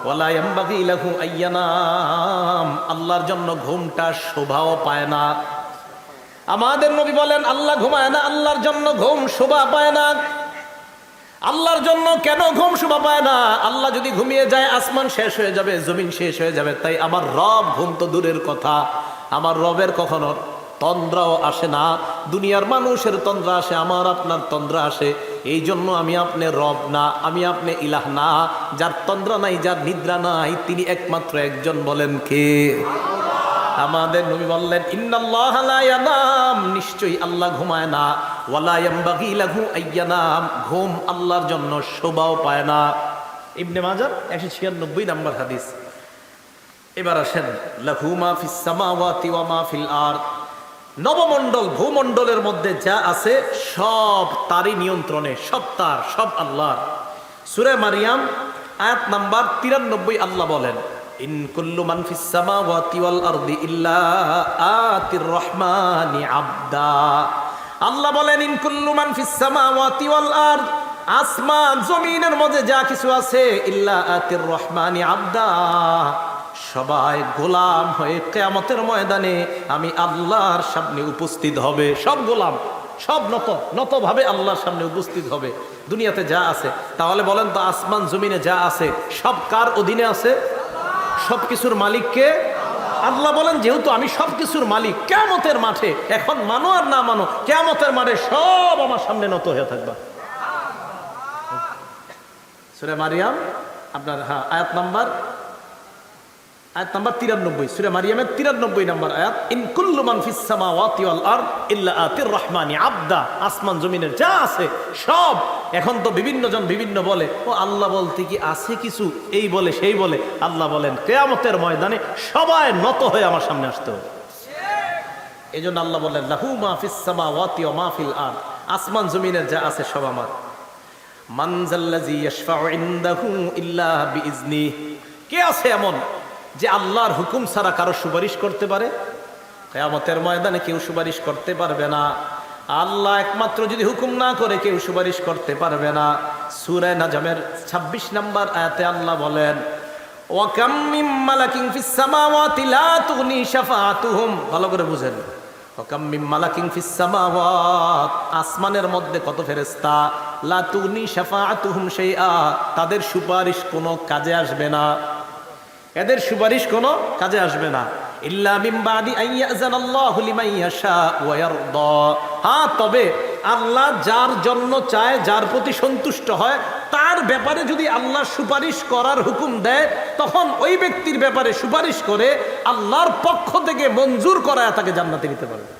ওয়ালা ইয়ানবাগি লাহু আইয়ানাম, আল্লাহর জন্য ঘুমটা শোভাও পায় না। আমাদের নবী বলেন আল্লাহ ঘুমায় না, আল্লাহর জন্য ঘুম শোভা পায় না। আল্লাহর জন্য কেন ঘুম শোভা পায় না? আল্লাহ যদি ঘুমিয়ে যায় আসমান শেষ হয়ে যাবে, জমিন শেষ হয়ে যাবে। তাই আমার রব ঘুম তো দূরের কথা, আমার রবের কখনো তন্দ্রাও আসে না। দুনিয়ার মানুষের তন্দ্রা আসে, আমার আপনার তন্দ্রা আসে। এই জন্য আমি আপনি রব না, আমি আপনি ইলাহ না। যার তন্দ্রা নাই, যার নিদ্রা নাই, তিনি একমাত্র একজন, বলেন কে? আমাদের নবী বললেন ইন্নাল্লাহা লা ইয়ানাম, নিশ্চয়ই আল্লাহ ঘুমায় না। ওয়ালা ইয়ানবাগি লাহু আইয়ানাম, ঘুম আল্লাহর জন্য শোভাও পায় না। ইবনে মাজাহ 196 নাম্বার হাদিস। এবার আসেন লাহু মা ফিস সামাওয়াতি ওয়া মা ফিল আরদ, নবমণ্ডল ভূমণ্ডলের মধ্যে যা আছে সব তারই নিয়ন্ত্রণে, সব তার, সব আল্লাহর। সূরা মারিয়াম আয়াত নাম্বার 93 আল্লাহ বলেন ইন কুল্লু মান ফিস সামাওয়াতি ওয়াল আরদি ইল্লা আতির রহমানি আবদা। আল্লাহ বলেন ইন কুল্লু মান ফিস সামাওয়াতি ওয়াল আরদ, আসমান জমিনের মধ্যে যা কিছু আছে, ইল্লা আতির রহমানি আবদা, সবাই গোলাম হয়ে কিয়ামতের ময়দানে আমি আল্লাহর সামনে উপস্থিত হবে। সব গোলাম, সব নত ভাবে আল্লাহর সামনে উপস্থিত হবে। দুনিয়াতে যা আছে, তাহলে বলেন তো আসমান জমিনে যা আছে সব কার অধীনে আছে? সব কিছুর মালিককে আল্লাহ বলেন যেহেতু আমি সব কিছুর মালিক, কিয়ামতের মাঠে, এখন মানো আর না মানো, কিয়ামতের মাঠে সব আমার সামনে নত হয়ে থাকবা। সূরা মারিয়াম আপনার আয়াত নাম্বার 93, সূরা মারিয়ামের 93 নাম্বার আয়াত। ইন কুল্লু মান ফিস সামাওয়াতি ওয়াল আরদ ইল্লা আতির রহমানি আবদা, আসমান জমিনের যা আছে সব। এখন তো বিভিন্ন জন বিভিন্ন বলে, ও আল্লাহ বলতে কি আছে কিছু, এই বলে সেই বলে। আল্লাহ বলেন কিয়ামতের ময়দানে সবাই নত হয়ে আমার সামনে আসতে হবে। এজন্য আল্লাহ বলেন লাহু মা ফিস সামাওয়াতি ওয়া মা ফিল আরদ, আসমান জমিনের যা আছে সব আমার। মান যাল্লাযী ইয়াশফাউ ইনদাহু ইল্লা বিইজনিহি, কে আছে এমন যে আল্লাহর হুকুম ছাড়া কারো সুপারিশ করতে পারে? কিয়ামতের ময়দানে কেউ সুপারিশ করতে পারবে না। আল্লাহ একমাত্র যদি হুকুম না করে কেউ সুপারিশ করতে পারবে না। সূরা নাজমের 26 নম্বর আয়াতে আল্লাহ বলেন ওয়া কাম মিন মালাকিন ফিস সামাওয়াতি লা তুগনি শাফাআতুহুম, ভালো করে বুঝেন। ওয়া কাম মিন মালাকিন ফিস সামাওয়াত, আসমানের মধ্যে কত ফেরেশতা, লা তুগনি শাফাআতুহুম শাইআ, তাদের সুপারিশ কোনো কাজে আসবে না, এদের সুপারিশ কোনো কাজে আসবে না। ইল্লা মিন বাদি আন ইয়াযানাল্লাহু লিমান ইয়াশা ওয়া ইয়ারদা, হ্যাঁ তবে আল্লাহ যার জন্য চায়, যার প্রতি সন্তুষ্ট হয়, তার ব্যাপারে যদি আল্লাহ সুপারিশ করার হুকুম দেয়, তখন ওই ব্যক্তির ব্যাপারে সুপারিশ করে আল্লাহর পক্ষ থেকে মঞ্জুর করায় তাকে জান্নাতে নিতে পারবে।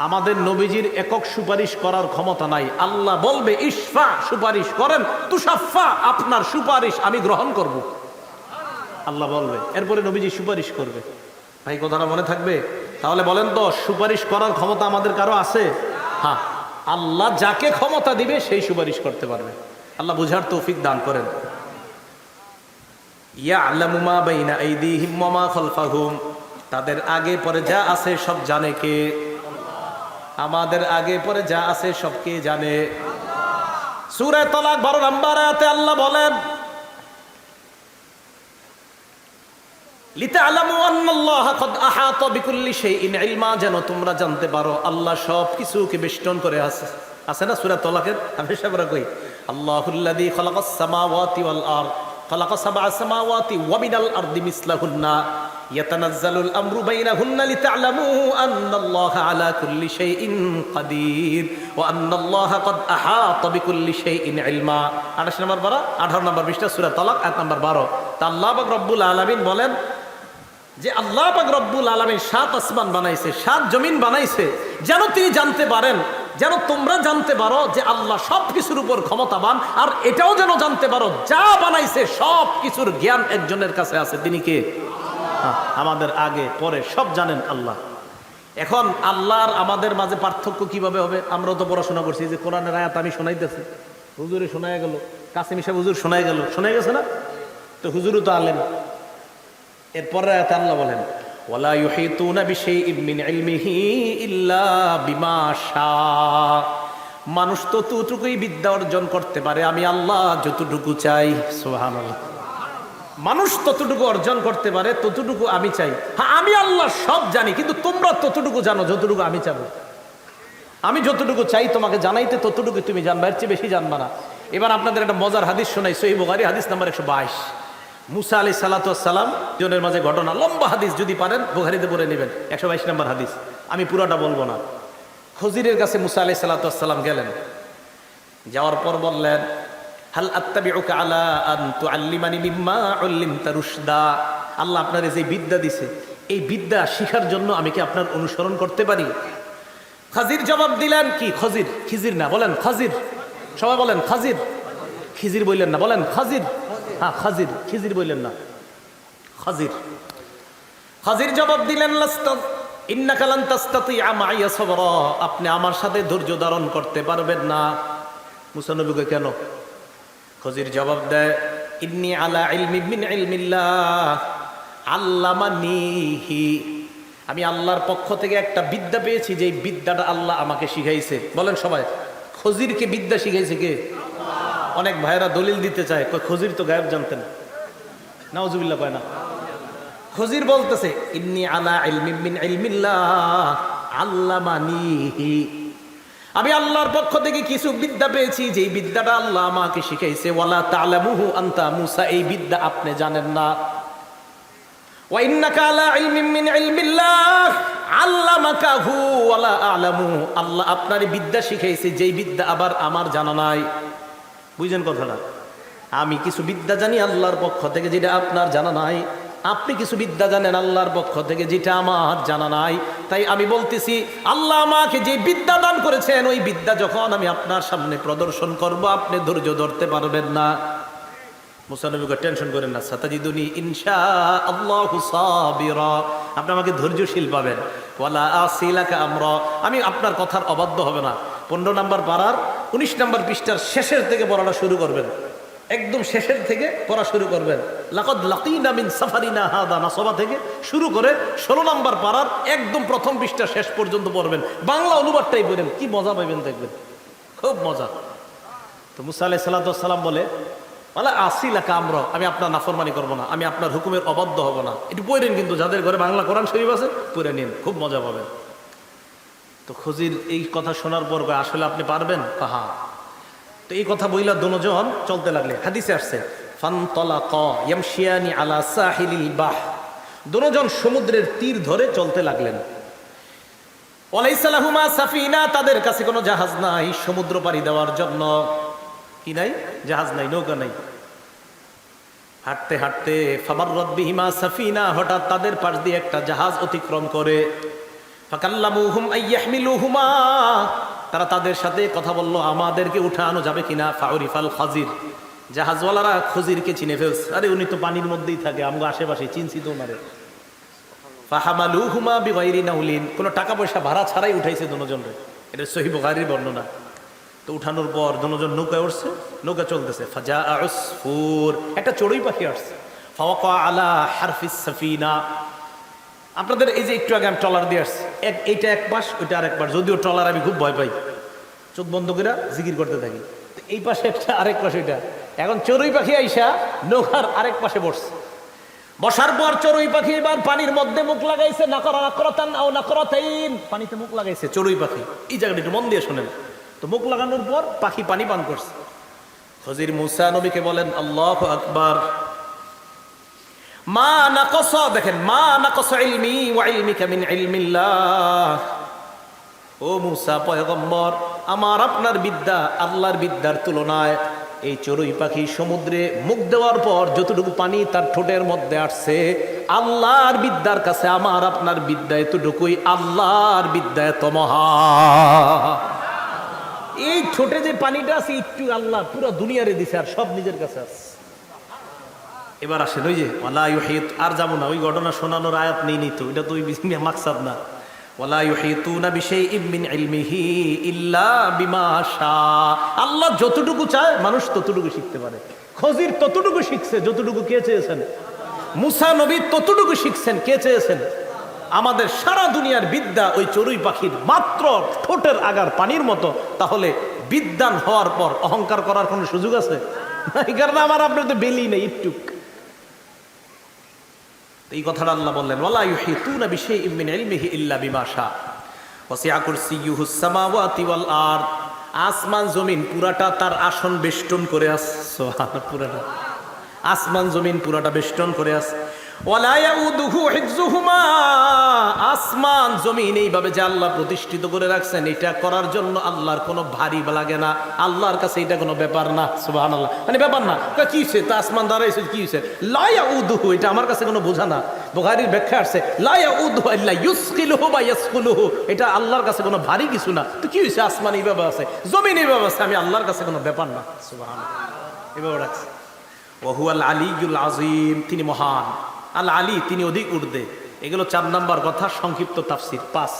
আমাদের নবীজির একক সুপারিশ করার ক্ষমতা নাই। আল্লাহ বলবে ইশফা, সুপারিশ করেন, তুশাফা, আপনার সুপারিশ আমি গ্রহণ করব। আল্লাহ বলবে, এরপরে নবীজি সুপারিশ করবে। ভাই কথাটা মনে থাকবে? তাহলে বলেন তো, সুপারিশ করার ক্ষমতা আমাদের কারো আছে? হ্যাঁ, আল্লাহ যাকে ক্ষমতা দিবে সেই সুপারিশ করতে পারবে। আল্লাহ বুঝার তৌফিক দান করেন। ইয়ালামু মা বাইনা আইদিহিম ওয়া মা খালফাহুম, তাদের আগে পরে যা আছে সব জানে কে? আমাদের আগে পরে যা আছে সব কে জানে? সূরা তালাক 12 নম্বর আয়াতে আল্লাহ বলেন, লিতা'লামু আন্নাল্লাহা কাদ আহাতা বিকুল্লি শাইইন ইলমা, যেন তোমরা জানতে পারো আল্লাহ সব কিছুকে বেষ্টন করে আছে। আছে না সূরা তালাকের? আমি সাবরা কই, আল্লাহুল্লাযী খালাকাস সামাওয়াতি ওয়াল আরদ, খালাকা সাবআ সামাওয়াতি ওয়া মিনাল আরদি মিসলাহুন্না ইয়াতানাজ্জালুল আমরু বাইনাহুন্না লিতা'লামু আন্নাল্লাহা আলা কুল্লি শাইইন কাদির ওয়া আন্নাল্লাহা কাদ আহাতা বিকুল্লি শাইইন ইলমা। 28 নম্বর পারা 18 নম্বর পৃষ্ঠা সূরা তালাক আয়াত নম্বর 12। তা আল্লাহ পাক রব্বুল আলামিন বলেন যে আল্লাহ পাক রব্বুল আলামিন 7 আসমান বানাইছে, 7 জমিন বানাইছে, যেন তিনি জানতে পারেন, যেন তোমরা জানতে পারো যে আল্লাহ সব কিছুর উপর ক্ষমতাবান। আর এটাও যেন জানতে পারো যা বানাইছে সব কিছুর জ্ঞান একজনের কাছে আছে। তিনি কে? আমাদের আগে পরে সব জানেন আল্লাহ। এখন আল্লাহর আমাদের মাঝে পার্থক্য কিভাবে হবে? আমরাও তো পড়াশোনা করছি, যে কোরআনের আয়াত আমি শোনাইতেছি, হুজুরে শোনায় গেল, কাসিম সাহেব হুজুর শোনায় গেল, শোনায় গেছে না? তো হুজুরও তো আলেম। এরপরে আয়াতে আল্লাহ বলেন, ওয়ালা ইউহিতুনা বিশাইইন মিন ইলমিহি ইল্লা বিমা শাআ, মানুষ তো ততটুকুই বিদ্যা অর্জন করতে পারে আমি আল্লাহ যতটুকু চাই। সুবহানাল্লাহ। মানুষ ততটুকু অর্জন করতে পারে, ততটুকু আমি চাই। হ্যাঁ, আমি আল্লাহ সব জানি, কিন্তু তোমরা ততটুকু জানো যতটুকু আমি চাবো। আমি যতটুকু চাই তোমাকে জানাইতে, ততটুকু তুমি জানবা, এর চেয়ে বেশি জানবা না। এবার আপনাদের একটা মজার হাদিস শোনাই, সহিহ বুখারী হাদিস নাম্বার 122। মুসা আলাইহিস সালাতু ওয়াস সালাম জনের মাঝে ঘটনা, লম্বা হাদিস, যদি পারেন বুখারীতে পড়ে নেবেন, 122 নম্বর হাদিস। আমি পুরোটা বলবো না। খজিরের কাছে মুসা আলাইহিস সালাতু ওয়াস সালাম গেলেন, যাওয়ার পর বললেন, হাল আত্তাবিউকা আলা আন তুআল্লিমানি মিম্মা উল্লিমতা রুশদা, আল্লাহ আপনারে যে বিদ্যা দিছে, এই বিদ্যা শিখার জন্য আমি কি আপনার অনুসরণ করতে পারি? খাজির জবাব দিলেন, কি খজির? খিজির না, বলেন খাজির, সবাই বলেন খাজির। খিজির বললেন না, বলেন খাজির। হ্যাঁ খাজির, খিজির বললেন না, খাজির। খাজির জবাব দিলেন, ইন্নাকা লান তাস্তাতিআ মাইয়া সাবরা, আপনি আমার সাথে ধৈর্য ধারণ করতে পারবেন না। মুসা নবীকে কেন? খজির জবাব দেয়, ইন্নী আলা ইলমি মিন ইলমিল্লাহ আল্লামানিহি, আমি আল্লাহর পক্ষ থেকে একটা বিদ্যা পেয়েছি, যে বিদ্যাটা আল্লাহ আমাকে শিখাইছে। বলেন সবাই, খজিরকে বিদ্যা শিখাইছে কে? অনেক ভাইরা দলিল দিতে চায়, খজির তো গায়েব জানতেন, নাউজুবিল্লাহ কয় না। খজির বলতেছে, ইন্নী আলা ইলমি মিন ইলমিল্লাহ আল্লামানিহি, আমি আল্লাহর পক্ষ থেকে কিছু বিদ্যা পেয়েছি, যে বিদ্যাটা আল্লাহ আমাকে শিখাইছে। ওয়ালা তা'লামুহু আনতা মুসা, এই বিদ্যা আপনি জানেন না। ওয়া ইন্নাকা আলা ইলমিন মিন ইলমিল্লাহ আল্লামাকাহু ওয়ালা আ'লামু, আল্লাহ আপনার বিদ্যা শিখাইছে, যেই বিদ্যা আবার আমার জানা নাই। বুঝেন কথাটা? আমি কিছু বিদ্যা জানি আল্লাহর পক্ষ থেকে, যেটা আপনার জানা নাই। আপনি কিছু বিদ্যা জানেন আল্লাহর পক্ষ থেকে, যেটা আমার জানা নাই। তাই আমি বলতেছি, আল্লাহ আমাকে যে বিদ্যা দান করেছেন, ওই বিদ্যা যখন আমি আপনার সামনে প্রদর্শন করব, আপনি ধৈর্য ধরতে পারবেন না। মুসা নবীকে টেনশন করেন না, সাতাজিদুনি ইনশাআল্লাহু সাবিরা, আপনি আমাকে ধৈর্যশীল পাবেন। ওয়ালা আসিলাকা আমরা, আমি আপনার কথার অবাধ্য হবে না। 15 নম্বর পারার 19 নম্বর পৃষ্ঠার শেষের থেকে পড়াটা শুরু করবেন, একদম শেষের থেকে পড়া শুরু করবেন। লাকাদ লাকিনা মিন সাফারিনা হাদা নাসবা থেকে শুরু করে 16 নম্বর পারার একদম প্রথম পৃষ্ঠা শেষ পর্যন্ত পড়বেন। বাংলা অনুবাদটাই পড়েন, কি মজা পাইবেন দেখবেন, খুব মজা। তো মুসা আলাইহিস সালাতু ওয়াস সালাম বলে, ওয়ালা আসিলাকা আমরা, আমি আপনার নাফরমানি করব না, আমি আপনার হুকুমের অবাধ্য হব না। একটু পড়েন, কিন্তু যাদের ঘরে বাংলা কোরআন শরীফ আছে পড়ে নিন, খুব মজা পাবেন। তো খজির এই কথা শোনার পর আসলে আপনি পারবেন? হ্যাঁ। তো এই কথা বইলা দুজন চলতে লাগলে, হাদিসে আসছে, ফানতালাকা ইয়ামশিয়ানি আলা সাহিলিল বাহ, দুজন সমুদ্রের তীর ধরে চলতে লাগলেন। ওয়ালাইসা লাহুমা সাফিনা, তাদের কাছে কোনো জাহাজ নাই সমুদ্র পাড়ি দেওয়ার জন্য। কি নাই? জাহাজ নাই, নৌকা নাই। হাঁটতে হাঁটতে ফামাররাত বিহিমা সাফিনা, হঠাৎ তাদের পাশ দিয়ে একটা জাহাজ অতিক্রম করে। ফাকাল্লামুহুম আইয়াহমিলুহুমা, তারা তাদের সাথে কথা বলল, আমাদেরকে উঠানো যাবে কিনা। ফাউরিফাল খাজির, জাহাজওয়ালারা খজিরকে চিনে ফেলছে, আরে উনি তো পানির মধ্যেই থাকে, আমগো আশেপাশে, চিনছি তো ওনারে। ফাহামালুহুমা বিগাইরি নাউলিন, কোনো টাকা পয়সা ভাড়া ছাড়াই উঠাইছে দুজনরে। এটা সহিহ বুখারীর বর্ণনা। তো উঠানোর পর দুজন নৌকায় উঠছে, নৌকা চলতেছে। ফাজা উসফুর, একটা চড়ুই পাখি আসছে। ফাওয়াকা আলা হারফিস সাফিনা, আপনাদের এই যে একটু আগে আমি ট্রলার দিয়ে আসছি, এইটা এক পাশ, ওইটা আরেক পাশ। যদিও ট্রলার আমি খুব ভয় পাই, চোখ বন্ধ করে জিকির করতে থাকি। এই পাশে একটা, আরেক পাশে ওইটা। এখন চড়ুই পাখি আইসা নৌকার আরেক পাশে বসছে। বসার পর চড়ুই পাখি এবার পানির মধ্যে মুখ লাগাইছে, পানিতে মুখ লাগাইছে চড়ুই পাখি। এই জায়গাটা একটু মন দিয়ে শোনেন তো। মুখ লাগানোর পর পাখি পানি পান করছে। খজির মুসা নবীকে বলেন, আল্লাহু আকবার। মা নাকস, দেখেন, মা নাকস ইলমি ওয়া ইলমিকা মিন ইলমিল্লাহ। ও মুসা পয়গম্বর, আমার আপনার বিদ্যা আল্লাহর বিদ্যার তুলনায় এই চড়ুই পাখি সমুদ্রে মুখ দেওয়ার পর যতটুকু পানি তার ঠোঁটের মধ্যে আসছে, আল্লাহর বিদ্যার কাছে আমার আপনার বিদ্যা এতটুকুই, আল্লাহর বিদ্যা এত মহান। এই ঠোঁটে যে পানিটা আছে একটু আল্লাহ পুরো দুনিয়ারে দিছে, আর সব নিজের কাছে আছে। এবার আসেন ওই যে ওয়ালা ইউহিত, আর যাবো না ওই ঘটনা শোনানোর আয়াত নেই তো, এটা তো ওই মাকসাদ না। ওয়ালা ইউহিতুনা বিশাইইম মিন ইলমিহি ইল্লা বিমা শা, আল্লাহ যতটুকু চায় মানুষ ততটুকু শিখতে পারে। খজির ততটুকু শিখছে যতটুকু কে চেয়েছেন। মুসা নবী ততটুকু শিখছেন, কে চেয়েছেন। আমাদের সারা দুনিয়ার বিদ্যা ওই চড়ুই পাখির মাত্র ঠোঁটের আগার পানির মতো। তাহলে বিদ্বান হওয়ার পর অহংকার করার কোনো সুযোগ আছে? এই কারণে আমার আপনার তো বেলি নেই একটু। এই কথাটা আল্লাহ বললেন, ওয়ালা ইউহিতুনা বিশাইইম মিন ইলমিহি ইল্লা বিমা শা ওয়াসিআ কুরসিয়্যুহুস সামাওয়াতি ওয়াল আরদ, আসমান জমিন পুরাটা তার আসন বেষ্টন করে আছে। সুবহানাল্লাহ, পুরাটা আসমান জমিন পুরাটা বেষ্টন করে আছে। ওয়ালা ইয়াউদুহু হিফযুহুমা, আসমান জমিন এইভাবে যে আল্লাহ প্রতিষ্ঠিত করে রাখছেন, এটা করার জন্য আল্লাহর কোনো ভারী লাগে না, আল্লাহর কাছে এটা কোনো ব্যাপার না। সুবহানাল্লাহ, মানে ব্যাপার না। কি হইছে তা আসমান দাঁড়াইছে, কি হইছে? লা ইয়াউদুহু, এটা আমার কাছে কোনো বোঝা না। বুখারীর ব্যাখ্যা আসছে লা ইয়াউদুহু ইল্লা ইউসকিলুহু বা ইয়াসকুলুহু, এটা আল্লাহর কাছে কোনো ভারী কিছু না। তো কি হইছে? আসমান এইভাবে আছে, জমিন এইভাবে আছে, আমি আল্লাহর কাছে কোনো ব্যাপার না। সুবহানাল্লাহ, এভাবে রাখছে। ওয়া হুয়াল আলিয়্যুল আযীম, তিনি মহান। আল আলী, তিনি অধিক ঊর্ধ্বে। এগুলো 4 নম্বর কথা, সংক্ষিপ্ত তাফসীর 5।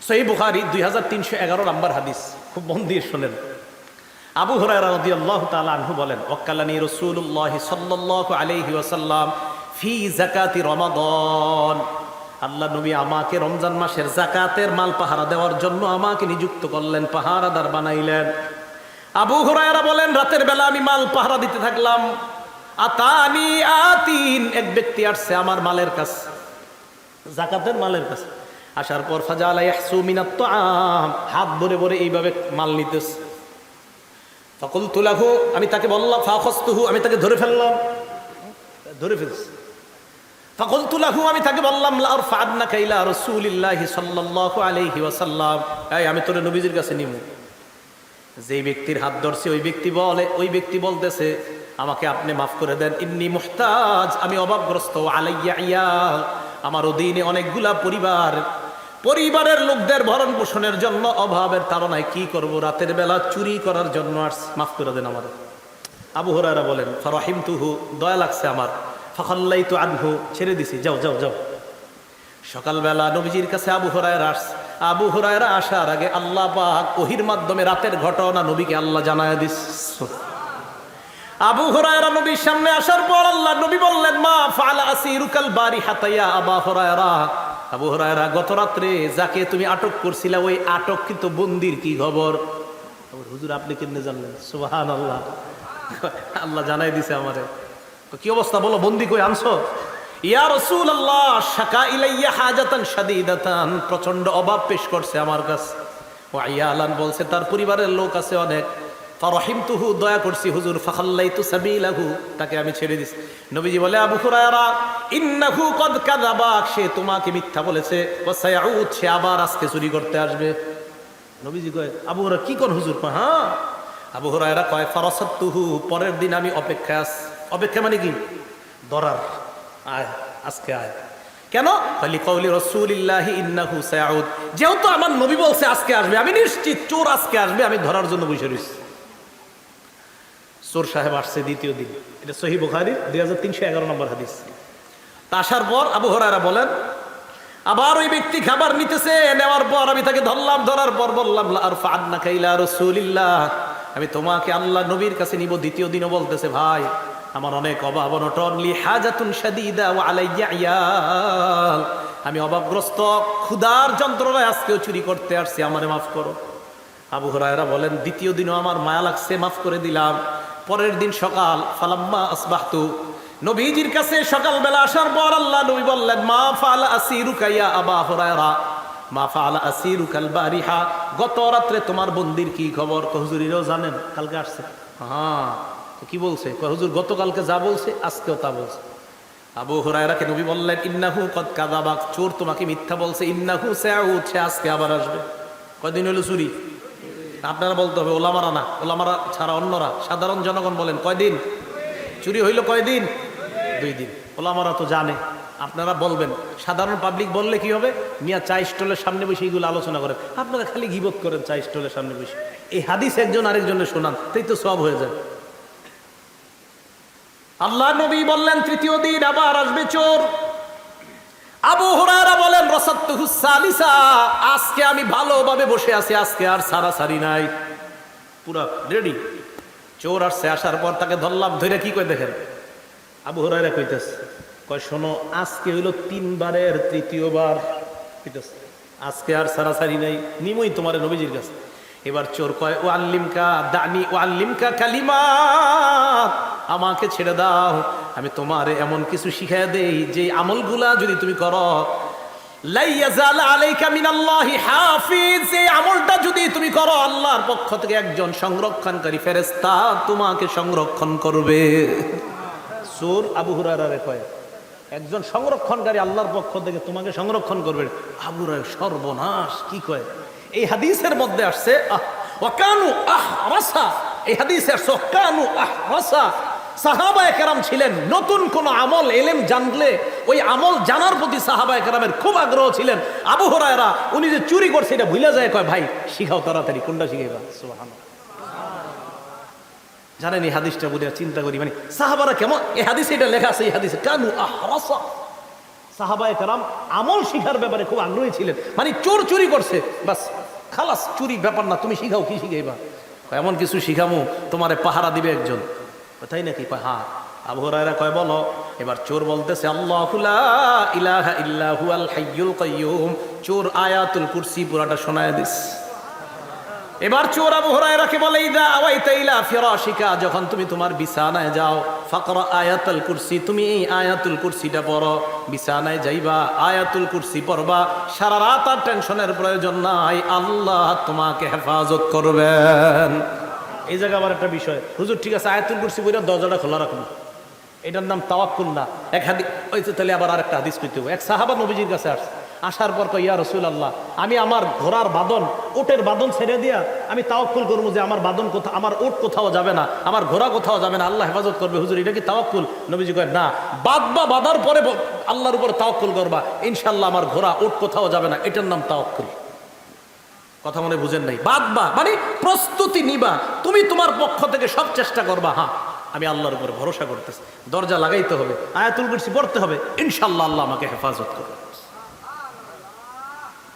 সহিহ বুখারী 2311 নম্বর হাদিস, খুব মন দিয়ে শুনেন। আবু হুরায়রা রাদিয়াল্লাহু তাআলা আনহু বলেন, ওয়াক্কালানি রাসূলুল্লাহ সাল্লাল্লাহু আলাইহি ওয়াসাল্লাম ফি যাকাতি রমাদান, আল্লাহ নবী আমাকে রমজান মাসের যাকাতের মাল পাহারা দেওয়ার জন্য আমাকে নিযুক্ত করলেন, পাহারাদার বানাইলেন। আবু হুরায়রা বলেন, রাতের বেলা আমি মাল পাহারা দিতে থাকলাম। আতানি আতিন, এক ব্যক্তি আসছে আমার মালের কাছে, যাকাতের মালের কাছে। আসার পর ফাজালা ইয়াহসু মিনাত তাআম, হাত ভরে ভরে এইভাবে মাল নিতেছে। ফাকুলতু লাহু, আমি তাকে বললাম, ফাখাসতুহু, আমি তাকে ধরে ফেললাম, ধরে ফেলছি। ফাকুলতু লাহু, আমি তাকে বললাম, লা আরফা'নাকা ইলা রাসূলিল্লাহি সাল্লাল্লাহু আলাইহি ওয়াসাল্লাম, এই আমি তোরে নবীজির কাছে নিমু। যেই ব্যক্তির হাত ধরছে ওই ব্যক্তি বলতেছে, আমাকে আপনি মাফ করে দেন, ইন্নী মুহতাজ, আমি অভাবগ্রস্ত, আলাইয়া ইয়াল, আমার অধীনে অনেকগুলা পরিবারের লোকদের ভরণ পোষণের জন্য অভাবের তাড়নায় কি করব, রাতের বেলা চুরি করার জন্য আসছি, মাফ করে দেন আমার। আবু হুরায়রা বলেন, ফারাহিমতুহু, দয়া লাগছে আমার। ফাখাল্লাইতু আনহু, ছেড়ে দিছি, যাও যাও যাও। সকালবেলা নবীজির কাছে আবু হুরায়রা আসছে। আবু হুরায়রা আসার আগে আল্লাহ পাক ওহীর মাধ্যমে রাতের ঘটনা নবীকে আল্লাহ জানায় দিচ্ছে। আবু হুরায়রা নবীর সামনে আসার পর আল্লাহ নবী বললেন, মা ফাআলা আসিরুকাল বারিহাতা ইয়া আবু হুরায়রা, আবু হুরায়রা, গত রাত্রে যাকে তুমি আটক করছিলা ওই আটককৃত বন্দির কি খবর? হুজুর আপনি কেমনে জানলেন? সুবহানাল্লাহ, আল্লাহ জানাই দিছে আমারে। কি অবস্থা বলো, বন্দি কই আনছো? ইয়া রাসূলুল্লাহ, শাকা ইলাইয়া হাজাতান শাদীদাতান, প্রচন্ড অভাব পেশ করছে আমার কাছে। ওয়া ইয়ালান, বলছে তার পরিবারের লোক আছে অনেক। ফারাহিমতুহু, দয়া করছি হুজুর। ফাখাল্লাইতু সাবিলাহু, তাকে আমি ছেড়ে দিছি। নবীজি বলে, আবু হুরায়রা, ইন্নাহু কদ কাযাবাক, সে তোমাকে মিথ্যা বলেছে। ওয়া সায়াউদ, সে আবার আজকে চুরি করতে আসবে। নবীজি কয়, আবু হুরায়রা কি কোন হুজুর? কয় হ্যাঁ। আবু হুরায়রা কয়, ফারাসাতুহু, পরের দিন আমি অপেক্ষা মানে কি? ধরার, আয় আজকে আয়। কেন? লিকাউলি রাসূলিল্লাহি ইন্নাহু সায়াউদ, যেহেতু আমার নবী বলছে আজকে আসবে, আমি নিশ্চিত চোর আজকে আসবে, আমি ধরার জন্য বসে রইছি। চোর সাহেব আসছে দ্বিতীয় দিন, এটা সহিহ বুখারীর 2311 নম্বর হাদিস। তা আসার পর আবু হুরায়রা বলেন, আবার ওই ব্যক্তি খাবার নিতেছে, নেওয়ার পর আমি তাকে ধরলাম, ধরার পর বললাম লা আরফা'আন্নাকা ইলা রাসূলিল্লাহ, আমি তোমাকে আল্লাহ নবীর কাছে নিব। দ্বিতীয় দিনও বলতেছে, ভাই আমার অনেক অভাব অনটন, লি হাজাতুন শাদীদা ওয়া আলাইয়া ইয়াল, আমি অভাবগ্রস্ত, ক্ষুধার যন্ত্রণায় আজকেও চুরি করতে আসছি, আমারে মাফ করো। আবু হুরায়রা বলেন, দ্বিতীয় দিনও আমার মায়া লাগছে, মাফ করে দিলাম। পরের দিন সকাল, ফালাম্মা আসবাহতু, নবীজির কাছে সকালবেলা আসার পর আল্লাহ নবী বললেন, মা ফাআলা আসিরুকা ইয়া আবা হুরায়রা, মা ফাআলা আসিরুকাল বারিহা, গত রাত্রে তোমার বন্দির কি খবর? হুজুরিরাও জানেন, কালকে আসছে। হ্যাঁ, কি বলছে? হুজুর গতকালকে যা বলছে আজকেও তা বলছে। আবু হুরায়রাকে নবী বললেন, ইন্নাহু কদ কাযাবাক, চোর তোমাকে মিথ্যা বলছে, ইন্নাহু সাউদ, সে আজকে আবার আসবে। কয়দিন হলো চুরি? আপনারা বলতে হবে, ওলামারা না, ওলামারা ছাড়া অন্যরা, সাধারণ জনগণ বলেন কয়দিন চুরি হইল? কয়দিন? 2 দিন। ওলামারা তো জানে, আপনারা বলবেন। সাধারণ পাবলিক বললে কি হবে? মিয়া চা স্টলের সামনে বসে এইগুলো আলোচনা করেন, আপনারা খালি গীবত করেন চা স্টলের সামনে বসে। এই হাদিস একজন আরেকজনের শোনান, তাই তো সব হয়ে যায়। আল্লাহ নবী বললেন, তৃতীয় দিন আবার আসবে চোর। আবু হুরায়রা বলেন, রাসাতুহু সালিসা, আজকে আমি ভালোভাবে বসে আছি, আজকে আর সারাসারি নাই, পুরা রেডি। চোর আসছে, আসার পর তাকে ধরলাম, ধরে কি কই দেখেন, আবু হুরায়রা কইতেছে, কয় শোনো, আজকে হইল 3 বারের তৃতীয়বার কইতেছে, আজকে আর সারাসারি নাই, নিমই তোমার নবীজির কাছে। এবার চোর কয়, ও আল্লিমকা দানি, ও আল্লিমকা কালিমাত, আমাকে ছেড়ে দাও, আমি তোমারে এমন কিছু শিখাই দেই যে আমলগুলা যদি তুমি করো, লা ইয়াজাল আলাইকা মিনাল্লাহি হাফিজ, এই আমলটা যদি তুমি করো, আল্লাহর পক্ষ থেকে একজন সংরক্ষণকারী ফেরেশতা তোমাকে সংরক্ষণ করবে। চোর আবু হুরায়রারে কয়, একজন সংরক্ষণকারী আল্লাহর পক্ষ থেকে তোমাকে সংরক্ষণ করবে। আবু হুরায়রা সর্বনাশ, কি কয়? এই হাদিসের মধ্যে আসছে ওয়াকানু আহরাসা, এই হাদিসে আসছে ওয়াকানু আহরাসা, সাহাবায়ে কেরাম ছিলেন নতুন কোন আমল এলেম জানলে ওই আমল জানার প্রতি সাহাবায়ে কেরামের খুব আগ্রহ ছিলেন। আবু হুরায়রা উনি যে চুরি করছে এটা ভুলে যায়, কয় ভাই শিখাও তাড়াতাড়ি, কোনটা শিখাইবা? সুবহানাল্লাহ। জানেন এই হাদিসটা বুঝে চিন্তা করি, মানে সাহাবারা কেমন, এই হাদিসে এটা লেখা আছে, এই হাদিসে কানু আহরাসা, সাহাবায়ে কেরাম আমল শিখার ব্যাপারে খুব আগ্রহী ছিলেন। মানে চোর চুরি করছে, বাস খালাস, চুরি ব্যাপার না, তুমি শিখাও, কি শিখাইবা? এমন কিছু শিখামু তোমারে পাহারা দিবে একজন, তাই নাকি? হ্যাঁ। আবু হুরায়রা কয় বলো। এবার চোর বলতেছে, আল্লাহু লা ইলাহা ইল্লা হুয়াল হাইয়ুল কাইয়্যুম, চোর আয়াতুল কুরসি পুরাটা শোনায় দিস। এবার চোর আবু হুরায়রাকে বলে, ইদা আওয়াইতা ইলা ফিরাশিকা, যখন তুমি তোমার বিছানায় যাও, ফাকরা আয়াতুল কুরসি, তুমি এই আয়াতুল কুরসিটা পড়ো, বিছানায় যাইবা আয়াতুল কুরসি পড়বা, সারা রাত আর টেনশনের প্রয়োজন নাই, আল্লাহ তোমাকে হেফাজত করবেন। এই জায়গা আবার একটা বিষয়, হুজুর ঠিক আছে আয়াতুল কুরসি পড়ে দরজাটা খোলা রাখবো, এটার নাম তাওয়াক্কুল না। এক হাদিস হইছে, তাহলে আবার আরেকটা হাদিস কইতে হবে। এক সাহাবা নবীজির কাছে আসছে, আসার পর কয়, ইয়া রাসূলুল্লাহ, আমি আমার ঘোড়ার বাদন, উটের বাদন ছেড়ে দিয়া আমি তাওয়াক্কুল করবো যে আমার বাদন কোথাও, আমার উট কোথাও যাবে না, আমার ঘোড়া কোথাও যাবে না, আল্লাহ হেফাজত করবে। হুজুর এটা কি তাওয়াক্কুল? নবীজি কয়, না, বাদবা, বাদার পরে আল্লাহর উপর তাওয়াক্কুল করবা, ইনশাআল্লাহ আমার ঘোড়া উট কোথাও যাবে না, এটার নাম তাওয়াক্কুল। কথা মনে বুঝেন নাই? বাদবা মানে প্রস্তুতি নিবা, তুমি তোমার পক্ষ থেকে সব চেষ্টা করবা, হ্যাঁ আমি আল্লাহর উপর ভরসা করতেছি, দরজা লাগাইতে হবে, আয়াতুল কুরসি পড়তে হবে, ইনশাআল্লাহ আল্লাহ আমাকে হেফাজত করবে।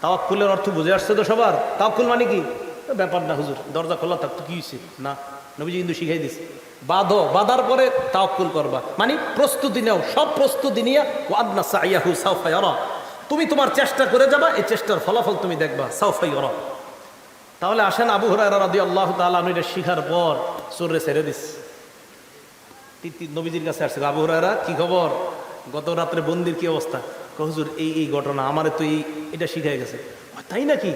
তাওয়াক্কুলের অর্থ বুঝে আসছে তো সবার? তাওয়াক্কুল মানে কি? ব্যাপার না হুজুর, দরজা খোলা থাকতো কি হয়েছে, না, নবীজি কিন্তু শিখাই দিছে, বাঁধো, বাঁধার পরে তাওয়াক্কুল করবা, মানে প্রস্তুতি নাও, সব প্রস্তুতি নিয়ে ওয়াদনা সাইয়াহু সাওফা ইয়ারা, তুমি তোমার চেষ্টা করে যাবা, এই চেষ্টার ফলাফল তুমি দেখবা, সাওফা ইয়ারা। তাহলে আসেন, আবু হুরায়রা রাদিয়াল্লাহু তাআলা আনহু এটা শিখার পর চোরে ছেড়ে দিস, নবীজির কাছে আসছে, আবু হুরায়রা কি খবর, গত রাত্রে বন্দির কি অবস্থা? হুজুর এই ঘটনা, আমারে তো এটা শিখাই গেছে। তাই নাকি?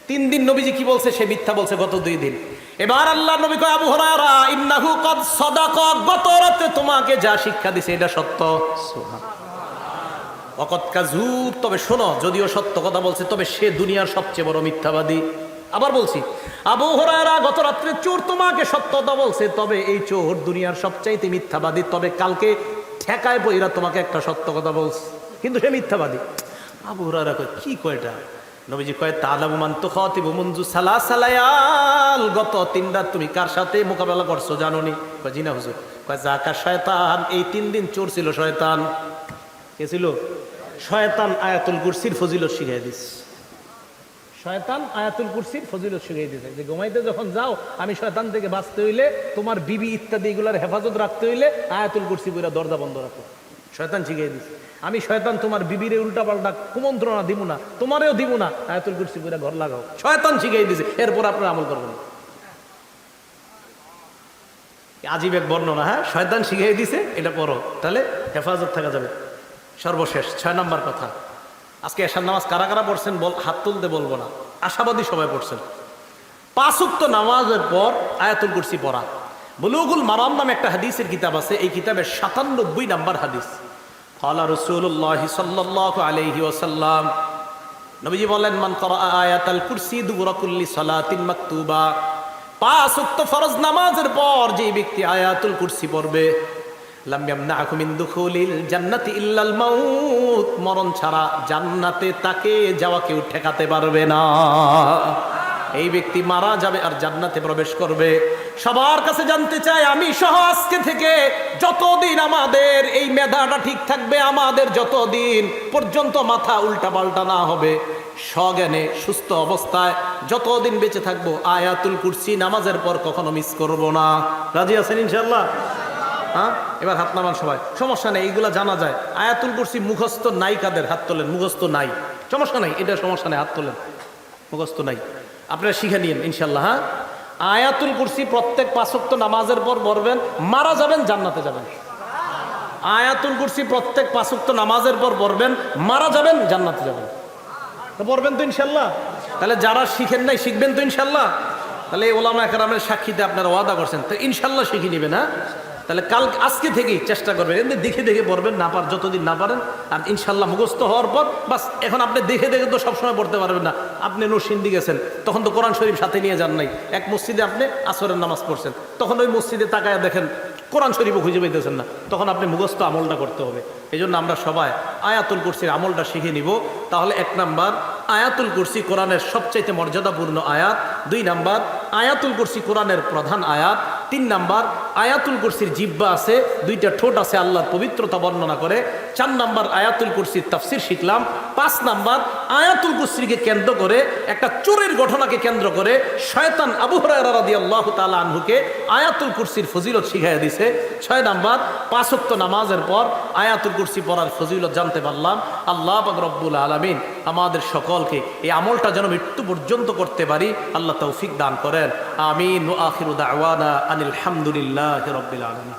3 দিন নবীজি কি বলছে, সে মিথ্যা বলছে গত 2 দিন। এবার আল্লাহ নবী কয়, আবু হুরায়রা ইন্নাহু কদ সাদাকা, গত রাতে তোমাকে যা শিক্ষা দিছে এটা সত্য। সুবহানাল্লাহ। ওয়াকাদ কাযুব, তবে শোনো, যদিও সত্য কথা বলছে, তবে সে দুনিয়ার সবচেয়ে বড় মিথ্যাবাদী। আবার বলছি, আবু হুরায়রা গত রাত্রে চোর তোমাকে সত্যতা বলছে, তবে এই চোর দুনিয়ার সবচাইতে মিথ্যাবাদী, তবে কালকে ঠেকায় বইরা তোমাকে একটা সত্য কথা বলছে, কিন্তু সে মিথ্যাবাদী। আবু হুরায়রা কয়, কি কয়টা? নবীজি কয় তালাবু মান তুখাতিবু মুনযু সালাসালায়াল, গত 3 রাত তুমি কার সাথে মোকাবেলা করছো জানো নি? কয় জি না হুজুর। কয় জাকা শয়তান, এই 3 দিন চোর ছিল শয়তান। কে ছিল? শয়তান আয়াতুল কুরসির ফজিলত শিখিয়ে দিস। শয়তান আয়াতুল কুরসির ফজিলত শিখিয়ে দিছে যে ঘুমাইতে যখন যাও, আমি শয়তান থেকে বাঁচতে হইলে, তোমার বিবি ইত্যাদি এগুলার হেফাজত রাখতে হইলে আয়াতুল কুরসি বইরা দরজা বন্ধ রাখো। শয়তান শিখিয়ে দিছে। আমি শয়তান তোমার বিবিরে উল্টা পাল্টা কুমন্ত্রণা দিব না, তোমারেও দিব না, আয়াতুল কুরসি বইরা ঘর লাগাও। শয়তান শিখিয়ে দিছে, এরপর আপনারা আমল করবেন। আজীব এক বর্ণনা। হ্যাঁ, শয়তান শিখিয়ে দিছে, এটা পড়ো, তাহলে হেফাজত থাকা যাবে। সর্বশেষ 6 নম্বর কথা, আজকে এশার নামাজ কারা কারা পড়ছেন হাত তুলতে বলবো না, আশাবাদী সবাই পড়ছেন। 5 ওয়াক্ত নামাজের পর আয়াতুল কুরসি পড়া। বুলুগুল মারাম নামে একটা হাদিসের কিতাব আছে, এই কিতাবের 97 নম্বর হাদিস। ক্বালা রাসূলুল্লাহ সাল্লাল্লাহু আলাইহি ওয়াসাল্লাম, নবীজি বলেন, মান ক্বারা আয়াতুল কুরসি দুবুরা কুল্লি সালাতিন মাকতুবা, 5 ওয়াক্ত ফরজ নামাজের পর যে ব্যক্তি আয়াতুল কুরসি পড়বে, লাম ইয়ামনাহু মিন দুখুলিল জান্নাতি ইল্লাল মাউত, মরণ ছাড়া জান্নাতে তাকে যাওয়া কেউ ঠেকাতে পারবে না। এই ব্যক্তি মারা যাবে আর জান্নাতে প্রবেশ করবে। সবার কাছে জানতে চাই, আমি সহ আজকে থেকে যতদিন আমাদের এই মেধাটা ঠিক থাকবে, আমাদের যতদিন পর্যন্ত মাথা উল্টা পাল্টা না হবে, সজ্ঞানে সুস্থ অবস্থায় যতদিন বেঁচে থাকবো, আয়াতুল কুরসি নামাজের পর কখনো মিস করব না। রাজি আছেন ইনশাআল্লাহ? হ্যাঁ, এবার হাত নামান সবাই। সমস্যা নেই, এইগুলা জানা যায়। আয়াতুল কুরসি মুখস্থ নাই কাদের? হাত তোলেন। মুখস্থ নাই, সমস্যা নাই, এটা সমস্যা নেই, হাত তোলেন। মুখস্থ নাই, আপনারা শিখে নিন ইনশাল্লাহ। হ্যাঁ, আয়াতুল কুরসি প্রত্যেক 5 ওয়াক্ত নামাজের পর পড়বেন, মারা যাবেন জান্নাতে যাবেন। আয়াতুল কুরসি প্রত্যেক 5 ওয়াক্ত নামাজের পর পড়বেন, মারা যাবেন জান্নাতে যাবেন। তো পড়বেন তো ইনশাল্লাহ? তাহলে যারা শিখেন নাই শিখবেন তো ইনশাল্লাহ? তাহলে ওলামা কেরামের সাক্ষীতে আপনারা ওয়াদা করছেন, তো ইনশাল্লাহ শিখে নেবেন। হ্যাঁ, তাহলে আজকে থেকেই চেষ্টা করবেন, এমনি দেখে দেখে পড়বেন, না পার যতদিন না পারেন। আর ইনশাল্লাহ মুখস্থ হওয়ার পর বাস, এখন আপনি দেখে দেখে তো সবসময় পড়তে পারবেন না। আপনি নরসিংদী গেছেন, তখন তো কোরআন শরীফ সাথে নিয়ে যান নাই। এক মসজিদে আপনি আসরের নামাজ পড়ছেন, তখন ওই মসজিদে তাকায় দেখেন কোরআন শরীফও খুঁজে পাইতেছেন না, তখন আপনি মুখস্থ আমলটা করতে হবে। এই জন্য আমরা সবাই আয়াতুল কুরসির আমলটা শিখে নিব। তাহলে 1 নাম্বার, আয়াতুল কুরসি কোরআনের সবচাইতে মর্যাদাপূর্ণ আয়াত। 2 নাম্বার, আয়াতুল কুরসি কোরআনের প্রধান আয়াত। 3 নাম্বার, আয়াতুল কুরসির জিহ্বা আছে, 2টা ঠোঁট আছে আল্লাহর পবিত্রতা বর্ণনা করে। 4 নাম্বার, আয়াতুল কুরসির তাফসির শিখলাম। 5 নাম্বার, আয়াতুল কুরসিকে কেন্দ্র করে একটা চোরের ঘটনাকে কেন্দ্র করে শয়তান আবু হুরায়রা রাদিয়াল্লাহু তাআলা আনহুকে আয়াতুল কুরসির ফজিলত শিখাইয়া দিয়েছে। 6 নাম্বার, 5 ওয়াক্ত নামাজের পর আয়াতুল কুরসি পড়ার ফজিলত জানতে পারলাম। আল্লাহ পাক রব্বুল আলামিন আমাদের সকলকে এই আমলটা যেন মৃত্যু পর্যন্ত করতে পারি, আল্লাহ তৌফিক দান করেন। আমিন। ওয়া আখিরু দাওয়ানা আনিল হামদুলিল্লাহি রাব্বিল আলামিন।